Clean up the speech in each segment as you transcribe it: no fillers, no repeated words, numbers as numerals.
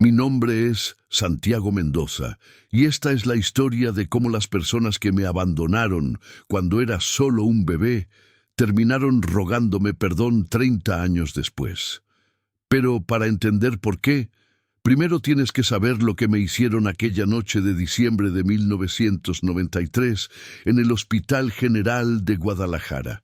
Mi nombre es Santiago Mendoza, y esta es la historia de cómo las personas que me abandonaron cuando era solo un bebé terminaron rogándome perdón 30 años después. Pero para entender por qué, primero tienes que saber lo que me hicieron aquella noche de diciembre de 1993 en el Hospital General de Guadalajara.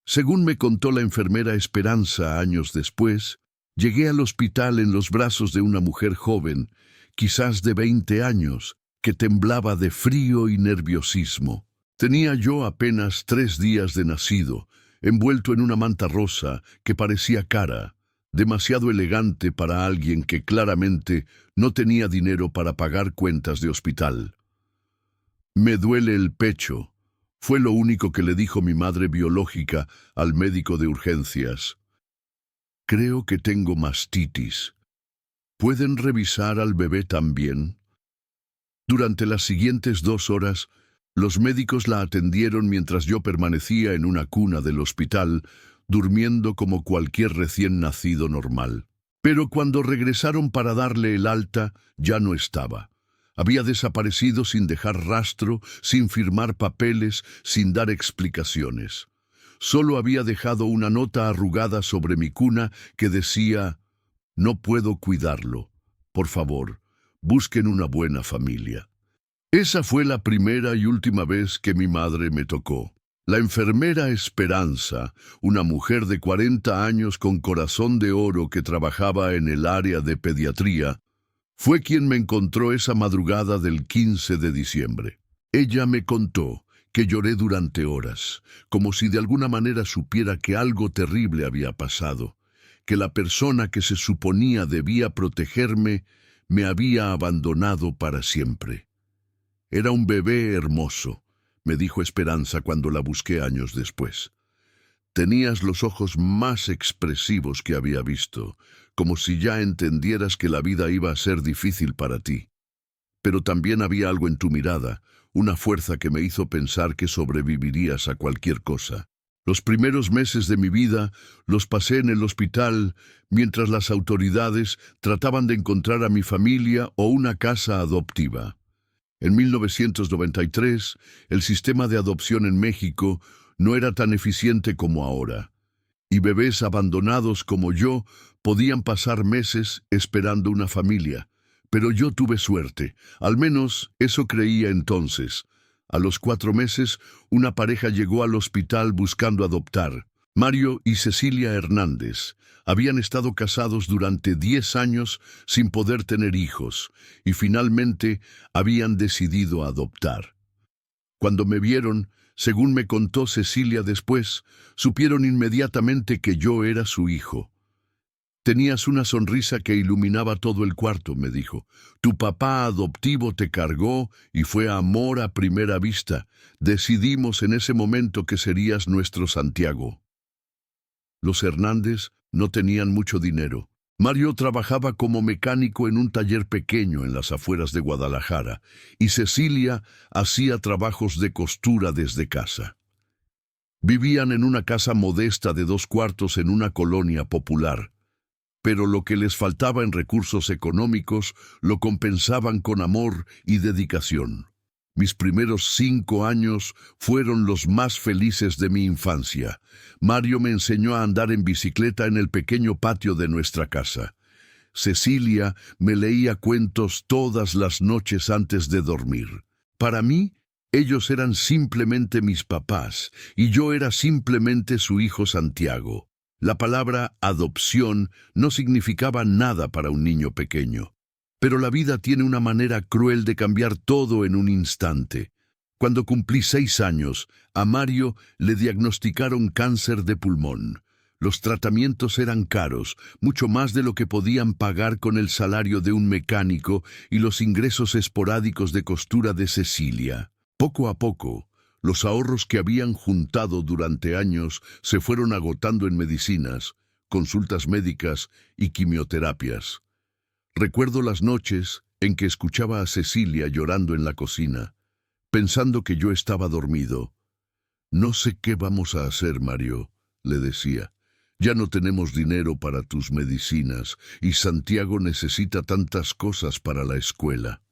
Según me contó la enfermera Esperanza años después, llegué al hospital en los brazos de una mujer joven, quizás de 20 años, que temblaba de frío y nerviosismo. Tenía yo apenas 3 días de nacido, envuelto en una manta rosa que parecía cara, demasiado elegante para alguien que claramente no tenía dinero para pagar cuentas de hospital. «Me duele el pecho», fue lo único que le dijo mi madre biológica al médico de urgencias. «Creo que tengo mastitis. ¿Pueden revisar al bebé también?» Durante las siguientes 2 horas, los médicos la atendieron mientras yo permanecía en una cuna del hospital, durmiendo como cualquier recién nacido normal. Pero cuando regresaron para darle el alta, ya no estaba. Había desaparecido sin dejar rastro, sin firmar papeles, sin dar explicaciones. Solo había dejado una nota arrugada sobre mi cuna que decía: «No puedo cuidarlo. Por favor, busquen una buena familia». Esa fue la primera y última vez que mi madre me tocó. La enfermera Esperanza, una mujer de 40 años con corazón de oro que trabajaba en el área de pediatría, fue quien me encontró esa madrugada del 15 de diciembre. Ella me contó que lloré durante horas, como si de alguna manera supiera que algo terrible había pasado, que la persona que se suponía debía protegerme me había abandonado para siempre. «Era un bebé hermoso», me dijo Esperanza cuando la busqué años después. «Tenías los ojos más expresivos que había visto, como si ya entendieras que la vida iba a ser difícil para ti. Pero también había algo en tu mirada, una fuerza que me hizo pensar que sobrevivirías a cualquier cosa». Los primeros meses de mi vida los pasé en el hospital mientras las autoridades trataban de encontrar a mi familia o una casa adoptiva. En 1993, el sistema de adopción en México no era tan eficiente como ahora, y bebés abandonados como yo podían pasar meses esperando una familia. Pero yo tuve suerte, al menos eso creía entonces. A los 4 meses, una pareja llegó al hospital buscando adoptar. Mario y Cecilia Hernández habían estado casados durante 10 años sin poder tener hijos y finalmente habían decidido adoptar. Cuando me vieron, según me contó Cecilia después, supieron inmediatamente que yo era su hijo. «Tenías una sonrisa que iluminaba todo el cuarto», me dijo. «Tu papá adoptivo te cargó y fue amor a primera vista. Decidimos en ese momento que serías nuestro Santiago». Los Hernández no tenían mucho dinero. Mario trabajaba como mecánico en un taller pequeño en las afueras de Guadalajara, y Cecilia hacía trabajos de costura desde casa. Vivían en una casa modesta de 2 cuartos en una colonia popular, pero lo que les faltaba en recursos económicos lo compensaban con amor y dedicación. Mis primeros 5 años fueron los más felices de mi infancia. Mario me enseñó a andar en bicicleta en el pequeño patio de nuestra casa. Cecilia me leía cuentos todas las noches antes de dormir. Para mí, ellos eran simplemente mis papás, y yo era simplemente su hijo Santiago. La palabra adopción no significaba nada para un niño pequeño. Pero la vida tiene una manera cruel de cambiar todo en un instante. Cuando cumplí 6 años, a Mario le diagnosticaron cáncer de pulmón. Los tratamientos eran caros, mucho más de lo que podían pagar con el salario de un mecánico y los ingresos esporádicos de costura de Cecilia. Poco a poco, los ahorros que habían juntado durante años se fueron agotando en medicinas, consultas médicas y quimioterapias. Recuerdo las noches en que escuchaba a Cecilia llorando en la cocina, pensando que yo estaba dormido. «No sé qué vamos a hacer, Mario», le decía. Ya no tenemos dinero para tus medicinas y Santiago necesita tantas cosas para la escuela.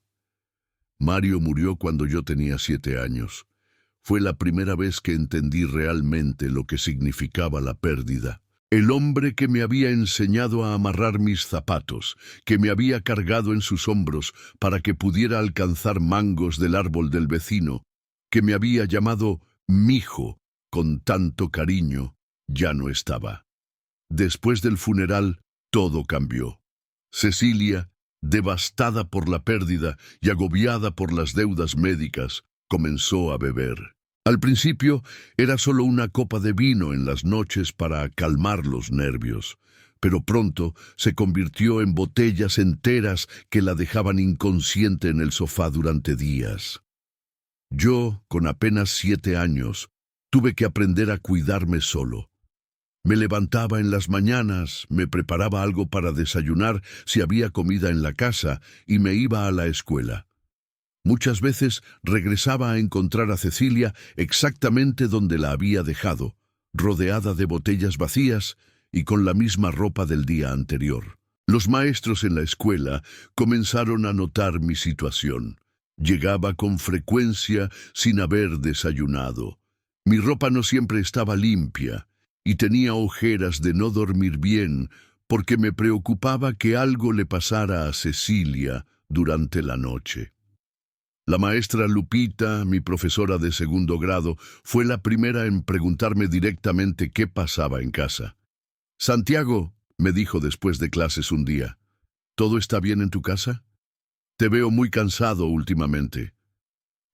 Mario murió cuando yo tenía 7 años. Fue la primera vez que entendí realmente lo que significaba la pérdida. El hombre que me había enseñado a amarrar mis zapatos, que me había cargado en sus hombros para que pudiera alcanzar mangos del árbol del vecino, que me había llamado mijo con tanto cariño, ya no estaba. Después del funeral, todo cambió. Cecilia, devastada por la pérdida y agobiada por las deudas médicas, comenzó a beber. Al principio era solo una copa de vino en las noches para calmar los nervios, pero pronto se convirtió en botellas enteras que la dejaban inconsciente en el sofá durante días. Yo, con apenas 7 años, tuve que aprender a cuidarme solo. Me levantaba en las mañanas, me preparaba algo para desayunar si había comida en la casa y me iba a la escuela. Muchas veces regresaba a encontrar a Cecilia exactamente donde la había dejado, rodeada de botellas vacías y con la misma ropa del día anterior. Los maestros en la escuela comenzaron a notar mi situación. Llegaba con frecuencia sin haber desayunado. Mi ropa no siempre estaba limpia y tenía ojeras de no dormir bien porque me preocupaba que algo le pasara a Cecilia durante la noche. La maestra Lupita, mi profesora de 2º grado, fue la primera en preguntarme directamente qué pasaba en casa. «Santiago», me dijo después de clases un día, «¿todo está bien en tu casa? Te veo muy cansado últimamente».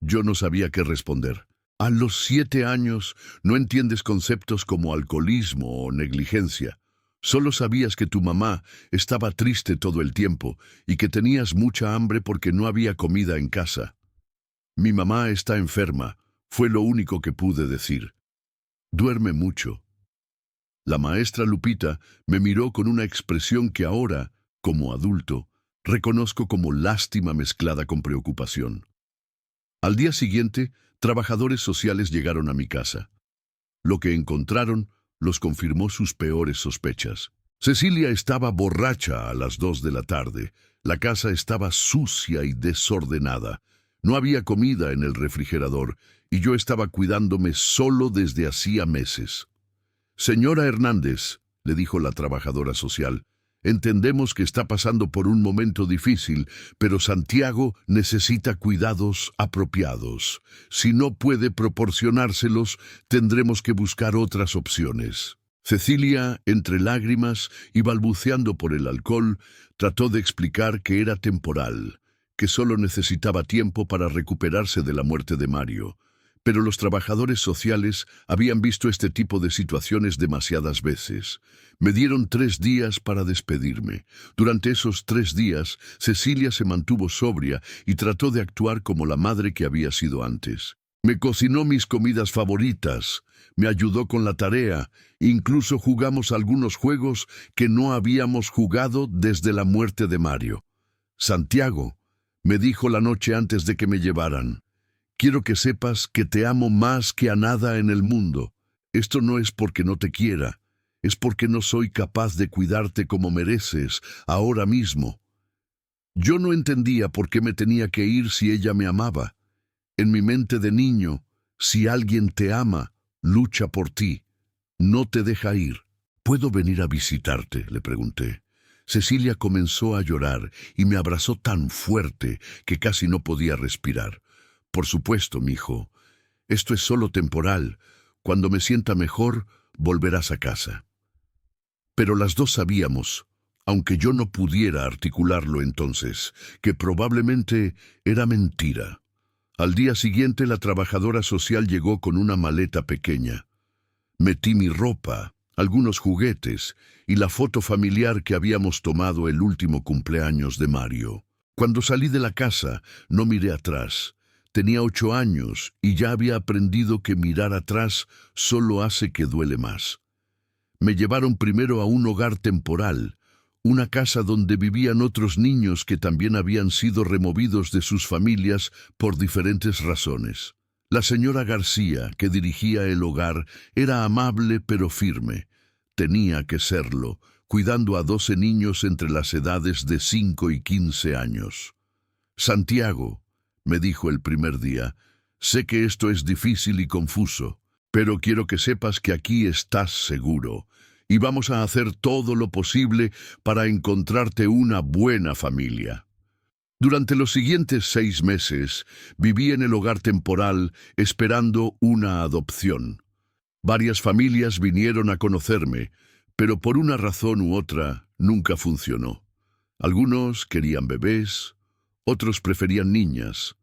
Yo no sabía qué responder. A los 7 años no entiendes conceptos como alcoholismo o negligencia. Solo sabías que tu mamá estaba triste todo el tiempo y que tenías mucha hambre porque no había comida en casa. «Mi mamá está enferma», fue lo único que pude decir. «Duerme mucho». La maestra Lupita me miró con una expresión que ahora, como adulto, reconozco como lástima mezclada con preocupación. Al día siguiente, trabajadores sociales llegaron a mi casa. Lo que encontraron los confirmó sus peores sospechas. Cecilia estaba borracha a las 2 de la tarde. La casa estaba sucia y desordenada. No había comida en el refrigerador y yo estaba cuidándome solo desde hacía meses. «Señora Hernández», le dijo la trabajadora social, «entendemos que está pasando por un momento difícil, pero Santiago necesita cuidados apropiados. Si no puede proporcionárselos, tendremos que buscar otras opciones». Cecilia, entre lágrimas y balbuceando por el alcohol, trató de explicar que era temporal, que solo necesitaba tiempo para recuperarse de la muerte de Mario. Pero los trabajadores sociales habían visto este tipo de situaciones demasiadas veces. Me dieron 3 días para despedirme. Durante esos 3 días, Cecilia se mantuvo sobria y trató de actuar como la madre que había sido antes. Me cocinó mis comidas favoritas, me ayudó con la tarea, incluso jugamos algunos juegos que no habíamos jugado desde la muerte de Mario. «Santiago», me dijo la noche antes de que me llevaran, «quiero que sepas que te amo más que a nada en el mundo. Esto no es porque no te quiera, es porque no soy capaz de cuidarte como mereces ahora mismo». Yo no entendía por qué me tenía que ir si ella me amaba. En mi mente de niño, si alguien te ama, lucha por ti, no te deja ir. «¿Puedo venir a visitarte?», le pregunté. Cecilia comenzó a llorar y me abrazó tan fuerte que casi no podía respirar. «Por supuesto, mijo. Esto es solo temporal. Cuando me sienta mejor, volverás a casa». Pero las dos sabíamos, aunque yo no pudiera articularlo entonces, que probablemente era mentira. Al día siguiente la trabajadora social llegó con una maleta pequeña. Metí mi ropa, algunos juguetes y la foto familiar que habíamos tomado el último cumpleaños de Mario. Cuando salí de la casa, no miré atrás. Tenía 8 años y ya había aprendido que mirar atrás solo hace que duele más. Me llevaron primero a un hogar temporal, una casa donde vivían otros niños que también habían sido removidos de sus familias por diferentes razones. La señora García, que dirigía el hogar, era amable pero firme. tenía que serlo, cuidando a 12 niños entre las edades de 5 y 15 años. Santiago, me dijo el primer día, sé que esto es difícil y confuso, pero quiero que sepas que aquí estás seguro, y vamos a hacer todo lo posible para encontrarte una buena familia. Durante los siguientes 6 meses, viví en el hogar temporal esperando una adopción. Varias familias vinieron a conocerme, pero por una razón u otra nunca funcionó. Algunos querían bebés, otros preferían niñas.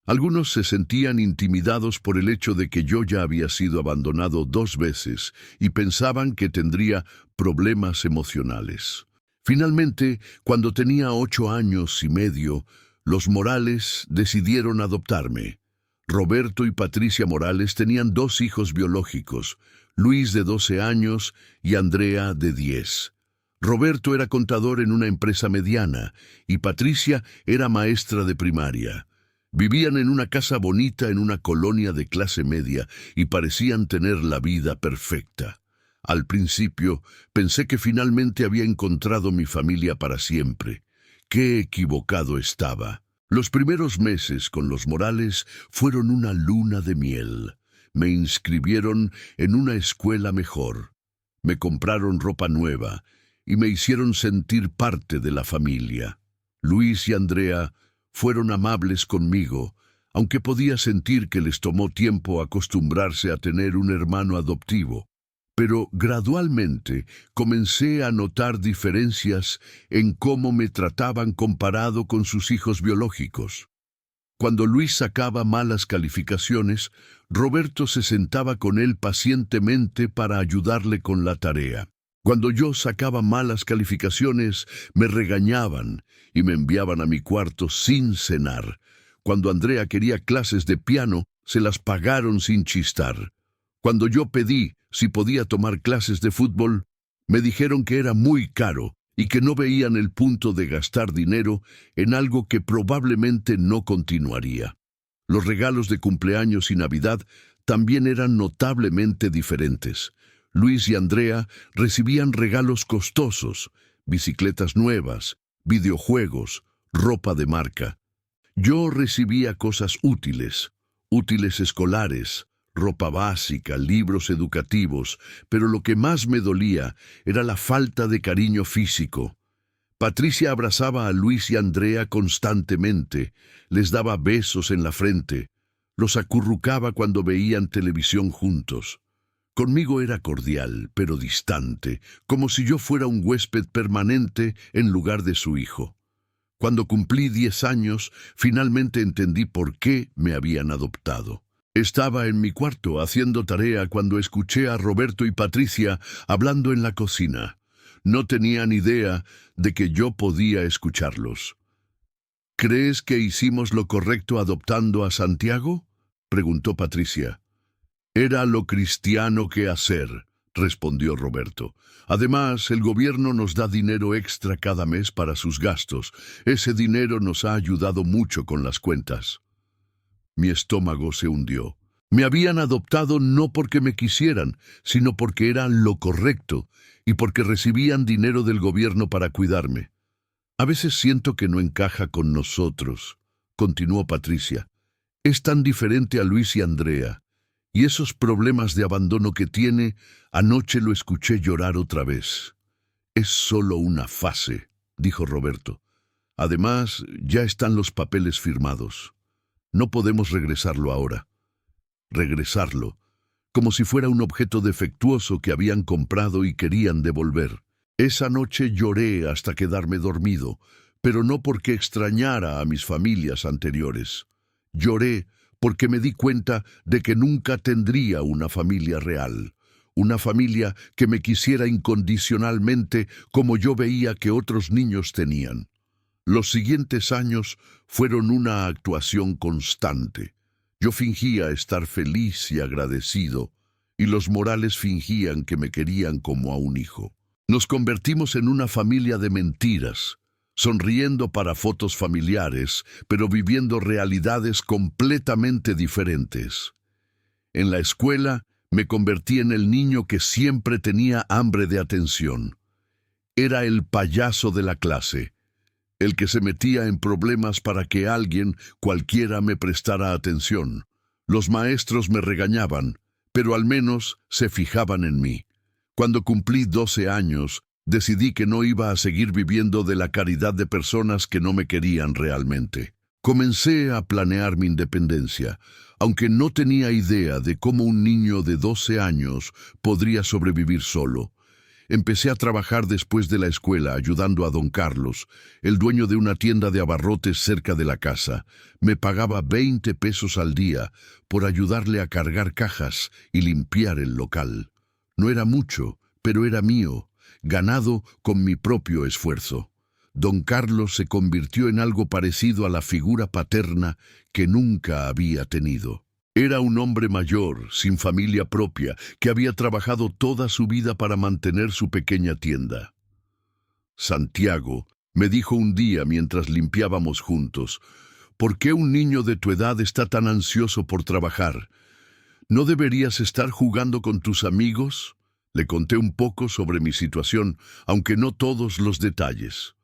Algunos se sentían intimidados por el hecho de que yo ya había sido abandonado 2 veces y pensaban que tendría problemas emocionales. Finalmente, cuando tenía 8 años y medio, los Morales decidieron adoptarme. Roberto y Patricia Morales tenían 2 hijos biológicos, Luis de 12 años y Andrea de 10. Roberto era contador en una empresa mediana y Patricia era maestra de primaria. Vivían en una casa bonita en una colonia de clase media y parecían tener la vida perfecta. Al principio pensé que finalmente había encontrado mi familia para siempre. ¡Qué equivocado estaba! Los primeros meses con los Morales fueron una luna de miel. Me inscribieron en una escuela mejor. Me compraron ropa nueva y me hicieron sentir parte de la familia. Luis y Andrea fueron amables conmigo, aunque podía sentir que les tomó tiempo acostumbrarse a tener un hermano adoptivo. Pero gradualmente comencé a notar diferencias en cómo me trataban comparado con sus hijos biológicos. Cuando Luis sacaba malas calificaciones, Roberto se sentaba con él pacientemente para ayudarle con la tarea. Cuando yo sacaba malas calificaciones, me regañaban y me enviaban a mi cuarto sin cenar. Cuando Andrea quería clases de piano, se las pagaron sin chistar. Cuando yo pedí si podía tomar clases de fútbol, me dijeron que era muy caro y que no veían el punto de gastar dinero en algo que probablemente no continuaría. Los regalos de cumpleaños y Navidad también eran notablemente diferentes. Luis y Andrea recibían regalos costosos, bicicletas nuevas, videojuegos, ropa de marca. Yo recibía cosas útiles escolares, ropa básica, libros educativos, pero lo que más me dolía era la falta de cariño físico. Patricia abrazaba a Luis y Andrea constantemente, les daba besos en la frente, los acurrucaba cuando veían televisión juntos. Conmigo era cordial, pero distante, como si yo fuera un huésped permanente en lugar de su hijo. Cuando cumplí 10 años, finalmente entendí por qué me habían adoptado. Estaba en mi cuarto haciendo tarea cuando escuché a Roberto y Patricia hablando en la cocina. No tenían idea de que yo podía escucharlos. ¿Crees que hicimos lo correcto adoptando a Santiago?, preguntó Patricia. Era lo cristiano que hacer, respondió Roberto. Además, el gobierno nos da dinero extra cada mes para sus gastos. Ese dinero nos ha ayudado mucho con las cuentas. Mi estómago se hundió. Me habían adoptado no porque me quisieran, sino porque era lo correcto y porque recibían dinero del gobierno para cuidarme. A veces siento que no encaja con nosotros, continuó Patricia. Es tan diferente a Luis y Andrea. Y esos problemas de abandono que tiene, anoche lo escuché llorar otra vez. Es solo una fase, dijo Roberto. Además, ya están los papeles firmados. No podemos regresarlo ahora. Regresarlo, como si fuera un objeto defectuoso que habían comprado y querían devolver. Esa noche lloré hasta quedarme dormido, pero no porque extrañara a mis familias anteriores. Lloré porque me di cuenta de que nunca tendría una familia real, una familia que me quisiera incondicionalmente como yo veía que otros niños tenían. Los siguientes años fueron una actuación constante. Yo fingía estar feliz y agradecido, y los Morales fingían que me querían como a un hijo. Nos convertimos en una familia de mentiras, sonriendo para fotos familiares, pero viviendo realidades completamente diferentes. En la escuela Me convertí en el niño que siempre tenía hambre de atención. Era el payaso de la clase, el que se metía en problemas para que alguien, cualquiera, me prestara atención. Los maestros me regañaban, pero al menos se fijaban en mí. Cuando cumplí 12 años, decidí que no iba a seguir viviendo de la caridad de personas que no me querían realmente. Comencé a planear mi independencia, aunque no tenía idea de cómo un niño de 12 años podría sobrevivir solo. Empecé a trabajar después de la escuela ayudando a don Carlos, el dueño de una tienda de abarrotes cerca de la casa. Me pagaba 20 pesos al día por ayudarle a cargar cajas y limpiar el local. No era mucho, pero era mío, ganado con mi propio esfuerzo. Don Carlos se convirtió en algo parecido a la figura paterna que nunca había tenido. Era un hombre mayor, sin familia propia, que había trabajado toda su vida para mantener su pequeña tienda. Santiago me dijo un día mientras limpiábamos juntos: ¿por qué un niño de tu edad está tan ansioso por trabajar? ¿No deberías estar jugando con tus amigos? Le conté un poco sobre mi situación, aunque no todos los detalles.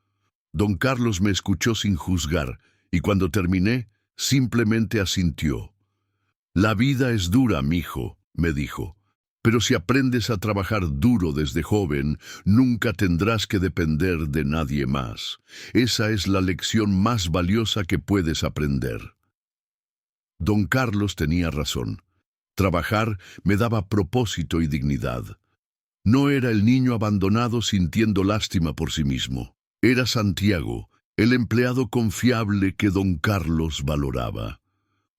Don Carlos me escuchó sin juzgar, y cuando terminé, simplemente asintió. La vida es dura, mijo, me dijo, pero si aprendes a trabajar duro desde joven, nunca tendrás que depender de nadie más. Esa es la lección más valiosa que puedes aprender. Don Carlos tenía razón. Trabajar me daba propósito y dignidad. No era el niño abandonado sintiendo lástima por sí mismo. Era Santiago, el empleado confiable que don Carlos valoraba.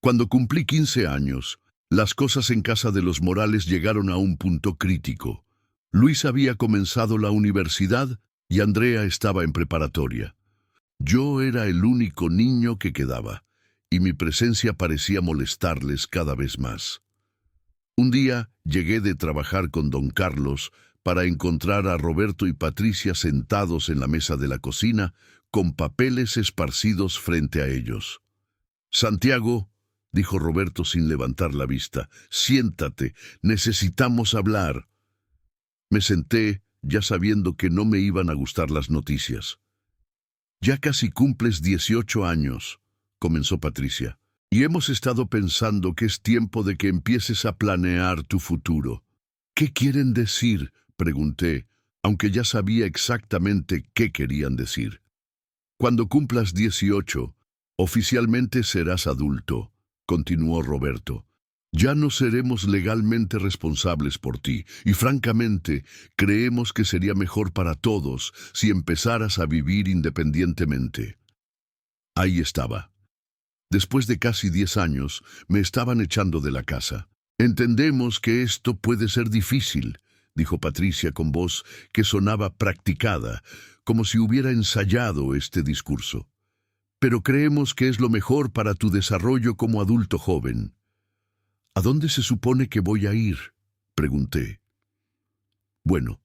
Cuando cumplí 15 años, las cosas en casa de los Morales llegaron a un punto crítico. Luis había comenzado la universidad y Andrea estaba en preparatoria. Yo era el único niño que quedaba, y mi presencia parecía molestarles cada vez más. Un día llegué de trabajar con don Carlos para encontrar a Roberto y Patricia sentados en la mesa de la cocina, con papeles esparcidos frente a ellos. «Santiago», dijo Roberto sin levantar la vista, «siéntate, necesitamos hablar». Me senté, ya sabiendo que no me iban a gustar las noticias. «Ya casi cumples 18 años», comenzó Patricia, «y hemos estado pensando que es tiempo de que empieces a planear tu futuro». «¿Qué quieren decir?», pregunté, aunque ya sabía exactamente qué querían decir. «Cuando cumplas 18, oficialmente serás adulto», continuó Roberto. «Ya no seremos legalmente responsables por ti, y francamente, creemos que sería mejor para todos si empezaras a vivir independientemente». Ahí estaba. Después de casi 10 años, me estaban echando de la casa. «Entendemos que esto puede ser difícil», dijo Patricia con voz que sonaba practicada, como si hubiera ensayado este discurso. «Pero creemos que es lo mejor para tu desarrollo como adulto joven». «¿A dónde se supone que voy a ir?», pregunté. «Bueno»,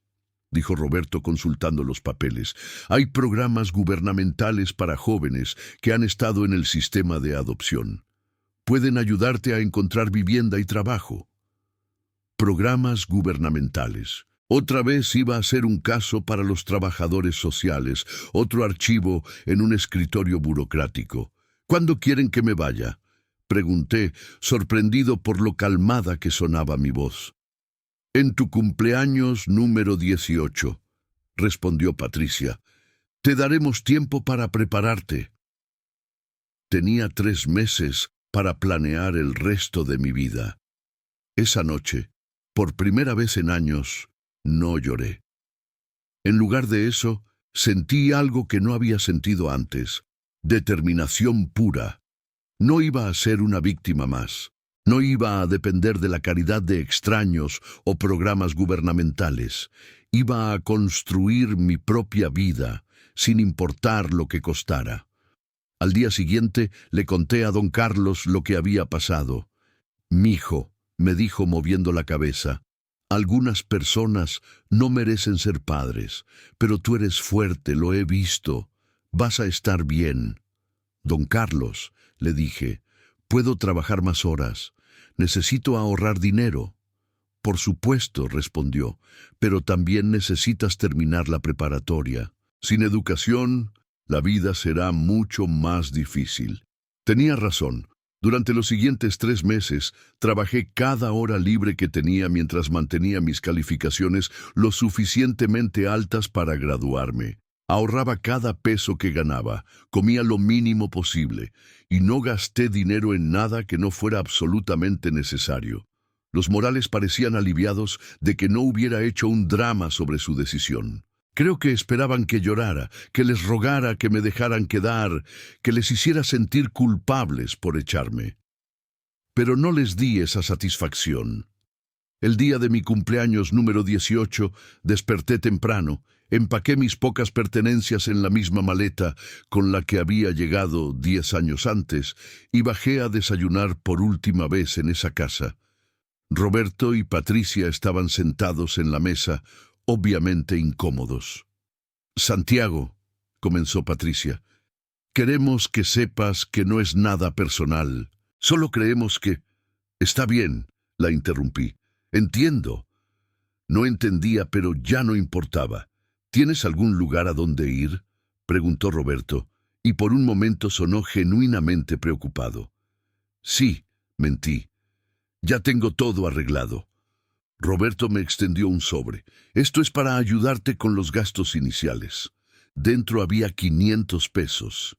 dijo Roberto consultando los papeles, «hay programas gubernamentales para jóvenes que han estado en el sistema de adopción. Pueden ayudarte a encontrar vivienda y trabajo». Programas gubernamentales. Otra vez iba a ser un caso para los trabajadores sociales, otro archivo en un escritorio burocrático. «¿Cuándo quieren que me vaya?», pregunté, sorprendido por lo calmada que sonaba mi voz. «En tu cumpleaños número 18», respondió Patricia. «Te daremos tiempo para prepararte». Tenía 3 meses para planear el resto de mi vida. Esa noche, por primera vez en años, no lloré. En lugar de eso, sentí algo que no había sentido antes: determinación pura. No iba a ser una víctima más. No iba a depender de la caridad de extraños o programas gubernamentales. Iba a construir mi propia vida, sin importar lo que costara. Al día siguiente le conté a don Carlos lo que había pasado. «Mijo», me dijo moviendo la cabeza, «algunas personas no merecen ser padres, pero tú eres fuerte, lo he visto. Vas a estar bien». «Don Carlos», le dije, «puedo trabajar más horas. Necesito ahorrar dinero». Por supuesto, respondió, pero también necesitas terminar la preparatoria. Sin educación, la vida será mucho más difícil. Tenía razón. Durante los siguientes 3 meses, trabajé cada hora libre que tenía mientras mantenía mis calificaciones lo suficientemente altas para graduarme. Ahorraba cada peso que ganaba, comía lo mínimo posible, y no gasté dinero en nada que no fuera absolutamente necesario. Los Morales parecían aliviados de que no hubiera hecho un drama sobre su decisión. Creo que esperaban que llorara, que les rogara que me dejaran quedar, que les hiciera sentir culpables por echarme. Pero no les di esa satisfacción. El día de mi cumpleaños número 18, desperté temprano, empaqué mis pocas pertenencias en la misma maleta con la que había llegado 10 años antes y bajé a desayunar por última vez en esa casa. Roberto y Patricia estaban sentados en la mesa, obviamente incómodos. «Santiago», comenzó Patricia, «queremos que sepas que no es nada personal. Solo creemos que...» «Está bien», la interrumpí. «Entiendo». No entendía, pero ya no importaba. «¿Tienes algún lugar a donde ir?», preguntó Roberto, y por un momento sonó genuinamente preocupado. «Sí», mentí. «Ya tengo todo arreglado». Roberto me extendió un sobre. «Esto es para ayudarte con los gastos iniciales». Dentro había 500 pesos.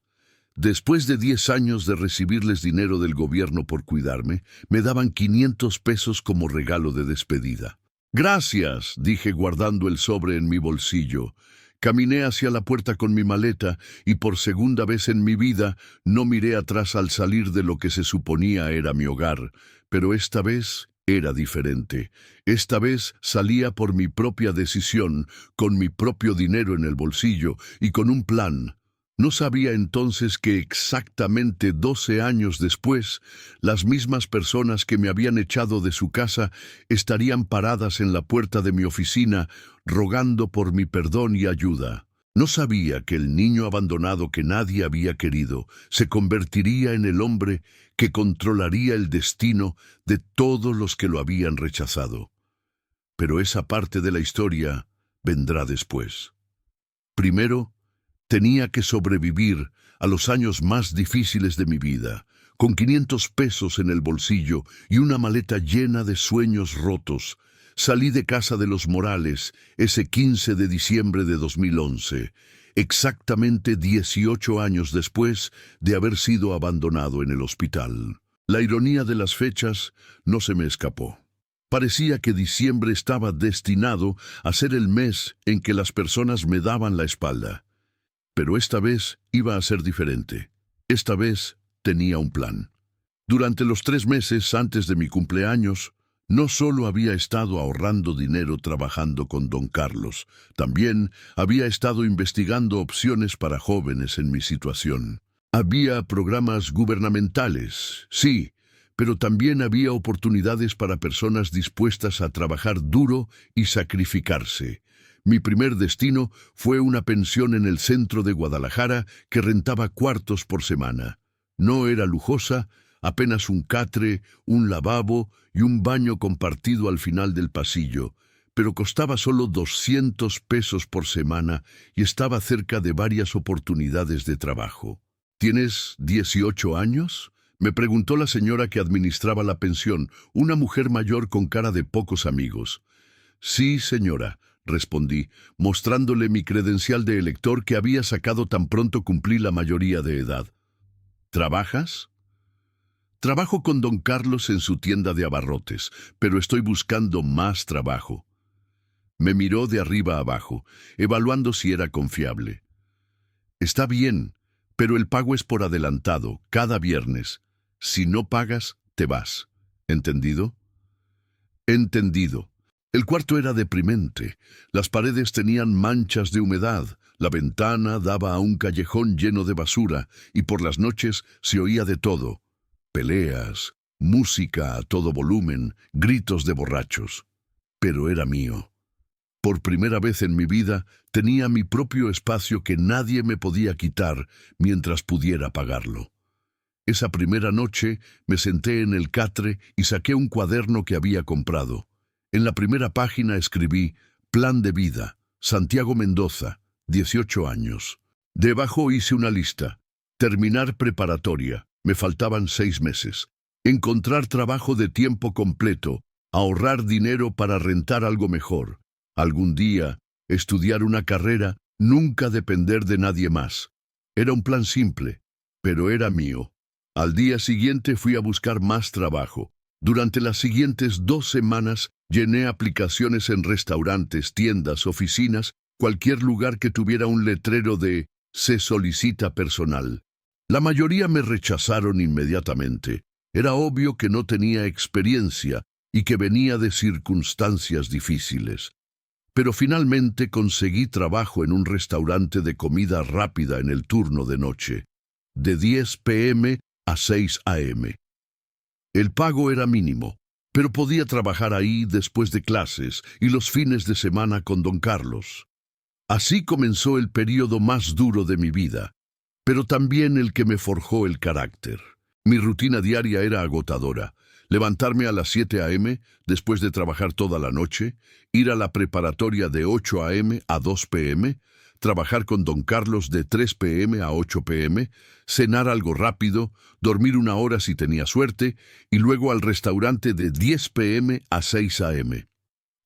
Después de 10 años de recibirles dinero del gobierno por cuidarme, me daban 500 pesos como regalo de despedida. «Gracias», dije guardando el sobre en mi bolsillo. Caminé hacia la puerta con mi maleta y por segunda vez en mi vida no miré atrás al salir de lo que se suponía era mi hogar, pero esta vez era diferente. Esta vez salía por mi propia decisión, con mi propio dinero en el bolsillo y con un plan. No sabía entonces que exactamente 12 años después, las mismas personas que me habían echado de su casa estarían paradas en la puerta de mi oficina, rogando por mi perdón y ayuda. No sabía que el niño abandonado que nadie había querido se convertiría en el hombre que controlaría el destino de todos los que lo habían rechazado. Pero esa parte de la historia vendrá después. Primero, tenía que sobrevivir a los años más difíciles de mi vida, con 500 pesos en el bolsillo y una maleta llena de sueños rotos. Salí de casa de los Morales ese 15 de diciembre de 2011, exactamente 18 años después de haber sido abandonado en el hospital. La ironía de las fechas no se me escapó. Parecía que diciembre estaba destinado a ser el mes en que las personas me daban la espalda. Pero esta vez iba a ser diferente. Esta vez tenía un plan. Durante los 3 meses antes de mi cumpleaños, no solo había estado ahorrando dinero trabajando con don Carlos, también había estado investigando opciones para jóvenes en mi situación. Había programas gubernamentales, sí, pero también había oportunidades para personas dispuestas a trabajar duro y sacrificarse. Mi primer destino fue una pensión en el centro de Guadalajara que rentaba cuartos por semana. No era lujosa, apenas un catre, un lavabo y un baño compartido al final del pasillo, pero costaba solo 200 pesos por semana y estaba cerca de varias oportunidades de trabajo. ¿Tienes 18 años?, me preguntó la señora que administraba la pensión, una mujer mayor con cara de pocos amigos. «Sí, señora», respondí, mostrándole mi credencial de elector que había sacado tan pronto cumplí la mayoría de edad. «¿Trabajas?» «Trabajo con don Carlos en su tienda de abarrotes, pero estoy buscando más trabajo». Me miró de arriba a abajo, evaluando si era confiable. «Está bien, pero el pago es por adelantado, cada viernes. Si no pagas, te vas. ¿Entendido?» «Entendido». El cuarto era deprimente. Las paredes tenían manchas de humedad, la ventana daba a un callejón lleno de basura y por las noches se oía de todo. Peleas, música a todo volumen, gritos de borrachos. Pero era mío. Por primera vez en mi vida tenía mi propio espacio que nadie me podía quitar mientras pudiera pagarlo. Esa primera noche me senté en el catre y saqué un cuaderno que había comprado. En la primera página escribí Plan de vida, Santiago Mendoza, 18 años. Debajo hice una lista. Terminar preparatoria, me faltaban 6 meses. Encontrar trabajo de tiempo completo, ahorrar dinero para rentar algo mejor. Algún día, estudiar una carrera, nunca depender de nadie más. Era un plan simple, pero era mío. Al día siguiente fui a buscar más trabajo. Durante las siguientes 2 semanas llené aplicaciones en restaurantes, tiendas, oficinas, cualquier lugar que tuviera un letrero de "Se solicita personal". La mayoría me rechazaron inmediatamente. Era obvio que no tenía experiencia y que venía de circunstancias difíciles. Pero finalmente conseguí trabajo en un restaurante de comida rápida en el turno de noche, de 10 p.m. a 6 a.m. El pago era mínimo, pero podía trabajar ahí después de clases y los fines de semana con don Carlos. Así comenzó el período más duro de mi vida, pero también el que me forjó el carácter. Mi rutina diaria era agotadora. Levantarme a las 7 a.m. después de trabajar toda la noche, ir a la preparatoria de 8 a.m. a 2 p.m., trabajar con don Carlos de 3 p.m. a 8 p.m., cenar algo rápido, dormir 1 hora si tenía suerte, y luego al restaurante de 10 p.m. a 6 a.m.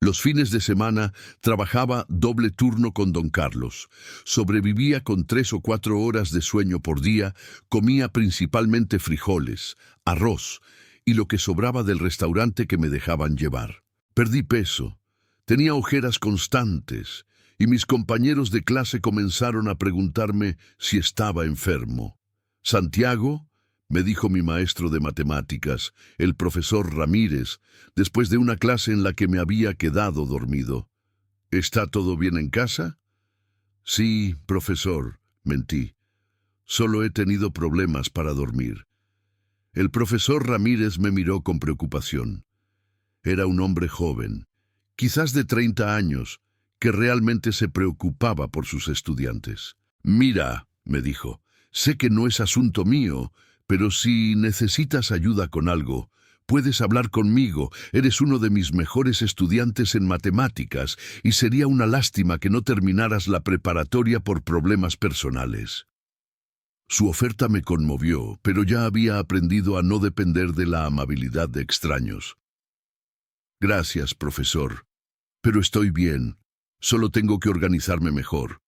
Los fines de semana trabajaba doble turno con don Carlos. Sobrevivía con 3 o 4 horas de sueño por día, comía principalmente frijoles, arroz y lo que sobraba del restaurante que me dejaban llevar. Perdí peso, tenía ojeras constantes y mis compañeros de clase comenzaron a preguntarme si estaba enfermo. «Santiago», me dijo mi maestro de matemáticas, el profesor Ramírez, después de una clase en la que me había quedado dormido. «¿Está todo bien en casa?» «Sí, profesor», mentí. «Solo he tenido problemas para dormir». El profesor Ramírez me miró con preocupación. Era un hombre joven, quizás de 30 años, que realmente se preocupaba por sus estudiantes. «Mira», me dijo, «sé que no es asunto mío, pero si necesitas ayuda con algo, puedes hablar conmigo. Eres uno de mis mejores estudiantes en matemáticas y sería una lástima que no terminaras la preparatoria por problemas personales». Su oferta me conmovió, pero ya había aprendido a no depender de la amabilidad de extraños. «Gracias, profesor, pero estoy bien. Solo tengo que organizarme mejor».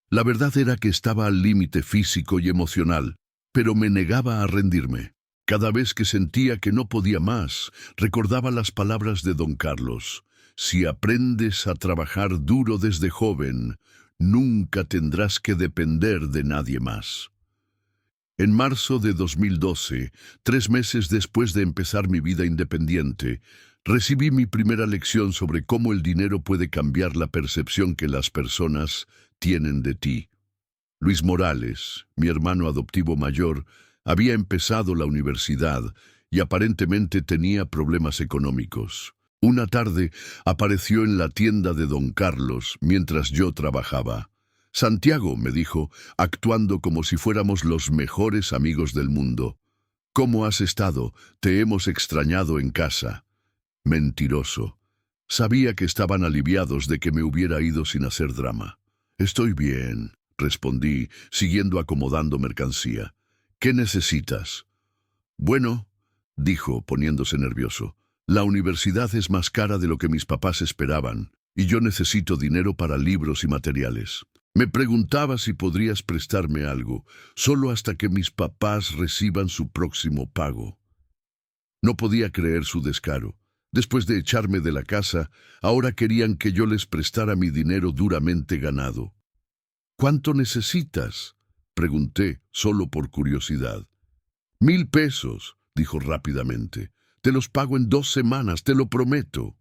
La verdad era que estaba al límite físico y emocional, pero me negaba a rendirme. Cada vez que sentía que no podía más, recordaba las palabras de don Carlos. «Si aprendes a trabajar duro desde joven, nunca tendrás que depender de nadie más». En marzo de 2012, 3 meses después de empezar mi vida independiente, recibí mi primera lección sobre cómo el dinero puede cambiar la percepción que las personas tienen de ti. Luis Morales, mi hermano adoptivo mayor, había empezado la universidad y aparentemente tenía problemas económicos. Una tarde apareció en la tienda de don Carlos mientras yo trabajaba. «Santiago», me dijo, actuando como si fuéramos los mejores amigos del mundo. «¿Cómo has estado? Te hemos extrañado en casa». Mentiroso. Sabía que estaban aliviados de que me hubiera ido sin hacer drama. «Estoy bien», respondí, siguiendo acomodando mercancía. «¿Qué necesitas?» «Bueno», dijo, poniéndose nervioso, «la universidad es más cara de lo que mis papás esperaban, y yo necesito dinero para libros y materiales. Me preguntaba si podrías prestarme algo, solo hasta que mis papás reciban su próximo pago». No podía creer su descaro. Después de echarme de la casa, ahora querían que yo les prestara mi dinero duramente ganado. «¿Cuánto necesitas?», pregunté, solo por curiosidad. «1,000 pesos», dijo rápidamente. «Te los pago en 2 semanas, te lo prometo».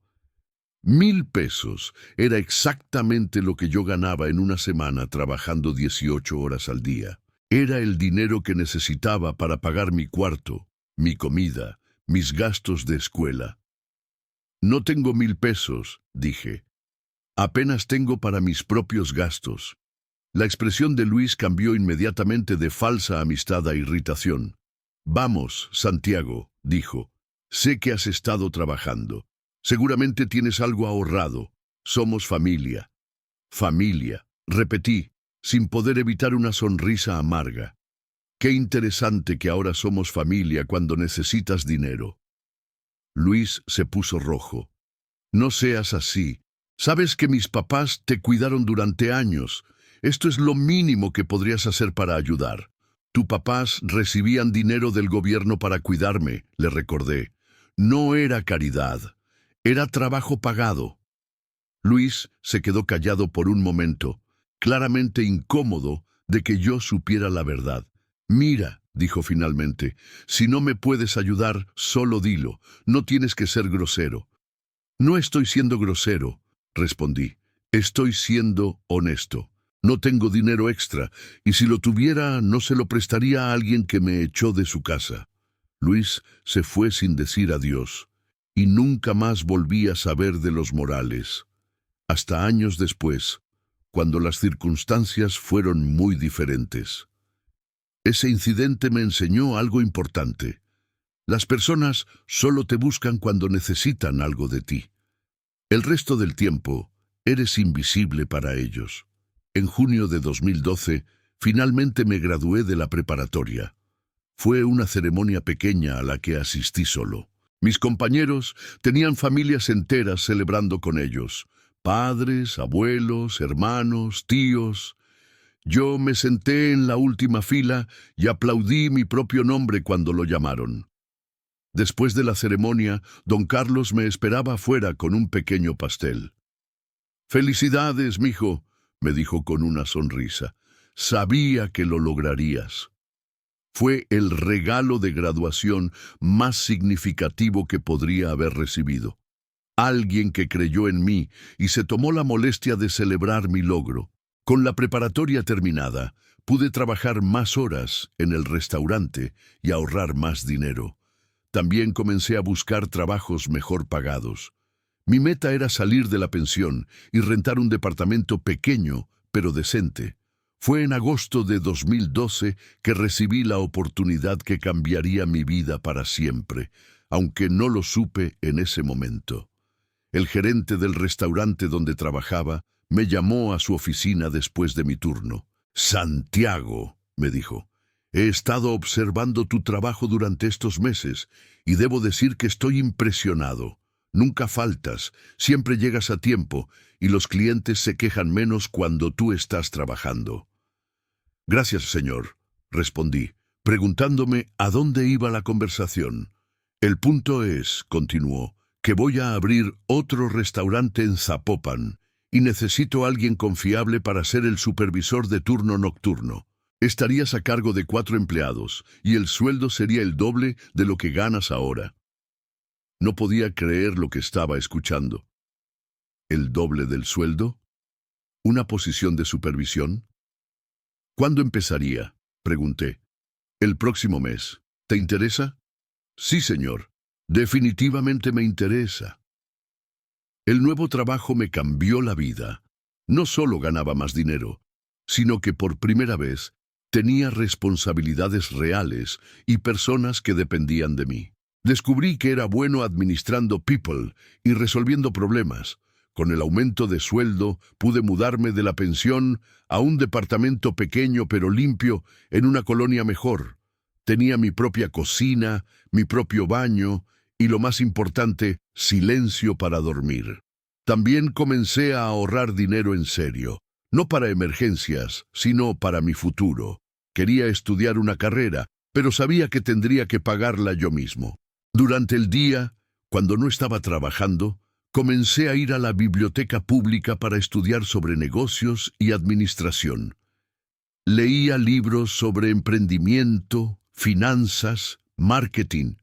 1,000 pesos era exactamente lo que yo ganaba en una semana trabajando 18 horas al día. Era el dinero que necesitaba para pagar mi cuarto, mi comida, mis gastos de escuela. «No tengo 1,000 pesos», dije. «Apenas tengo para mis propios gastos». La expresión de Luis cambió inmediatamente de falsa amistad a irritación. «Vamos, Santiago», dijo. «Sé que has estado trabajando. Seguramente tienes algo ahorrado. Somos familia. Familia, repetí, sin poder evitar una sonrisa amarga. Qué interesante que ahora somos familia cuando necesitas dinero. Luis se puso rojo. No seas así. Sabes que mis papás te cuidaron durante años. Esto es lo mínimo que podrías hacer para ayudar. Tus papás recibían dinero del gobierno para cuidarme, le recordé. No era caridad, era trabajo pagado. Luis se quedó callado por un momento, claramente incómodo de que yo supiera la verdad. Mira, dijo finalmente, si no me puedes ayudar, solo dilo, no tienes que ser grosero. No estoy siendo grosero, respondí. Estoy siendo honesto. No tengo dinero extra, y si lo tuviera, no se lo prestaría a alguien que me echó de su casa. Luis se fue sin decir adiós, y nunca más volví a saber de los Morales. Hasta años después, cuando las circunstancias fueron muy diferentes. Ese incidente me enseñó algo importante. Las personas solo te buscan cuando necesitan algo de ti. El resto del tiempo, eres invisible para ellos. En junio de 2012, finalmente me gradué de la preparatoria. Fue una ceremonia pequeña a la que asistí solo. Mis compañeros tenían familias enteras celebrando con ellos. Padres, abuelos, hermanos, tíos. Yo me senté en la última fila y aplaudí mi propio nombre cuando lo llamaron. Después de la ceremonia, don Carlos me esperaba afuera con un pequeño pastel. «Felicidades, mijo», me dijo con una sonrisa. «Sabía que lo lograrías». Fue el regalo de graduación más significativo que podría haber recibido. Alguien que creyó en mí y se tomó la molestia de celebrar mi logro. Con la preparatoria terminada, pude trabajar más horas en el restaurante y ahorrar más dinero. También comencé a buscar trabajos mejor pagados. Mi meta era salir de la pensión y rentar un departamento pequeño, pero decente. Fue en agosto de 2012 que recibí la oportunidad que cambiaría mi vida para siempre, aunque no lo supe en ese momento. El gerente del restaurante donde trabajaba me llamó a su oficina después de mi turno. «Santiago», me dijo, «he estado observando tu trabajo durante estos meses y debo decir que estoy impresionado. Nunca faltas, siempre llegas a tiempo y los clientes se quejan menos cuando tú estás trabajando». «Gracias, señor», respondí, preguntándome a dónde iba la conversación. «El punto es», continuó, «que voy a abrir otro restaurante en Zapopan y necesito a alguien confiable para ser el supervisor de turno nocturno. Estarías a cargo de 4 empleados y el sueldo sería el doble de lo que ganas ahora». No podía creer lo que estaba escuchando. ¿El doble del sueldo? ¿Una posición de supervisión? «¿Cuándo empezaría?», pregunté. «El próximo mes. ¿Te interesa?» «Sí, señor. Definitivamente me interesa». El nuevo trabajo me cambió la vida. No solo ganaba más dinero, sino que por primera vez tenía responsabilidades reales y personas que dependían de mí. Descubrí que era bueno administrando people y resolviendo problemas. Con el aumento de sueldo, pude mudarme de la pensión a un departamento pequeño pero limpio en una colonia mejor. Tenía mi propia cocina, mi propio baño y, lo más importante, silencio para dormir. También comencé a ahorrar dinero en serio, no para emergencias, sino para mi futuro. Quería estudiar una carrera, pero sabía que tendría que pagarla yo mismo. Durante el día, cuando no estaba trabajando, comencé a ir a la biblioteca pública para estudiar sobre negocios y administración. Leía libros sobre emprendimiento, finanzas, marketing.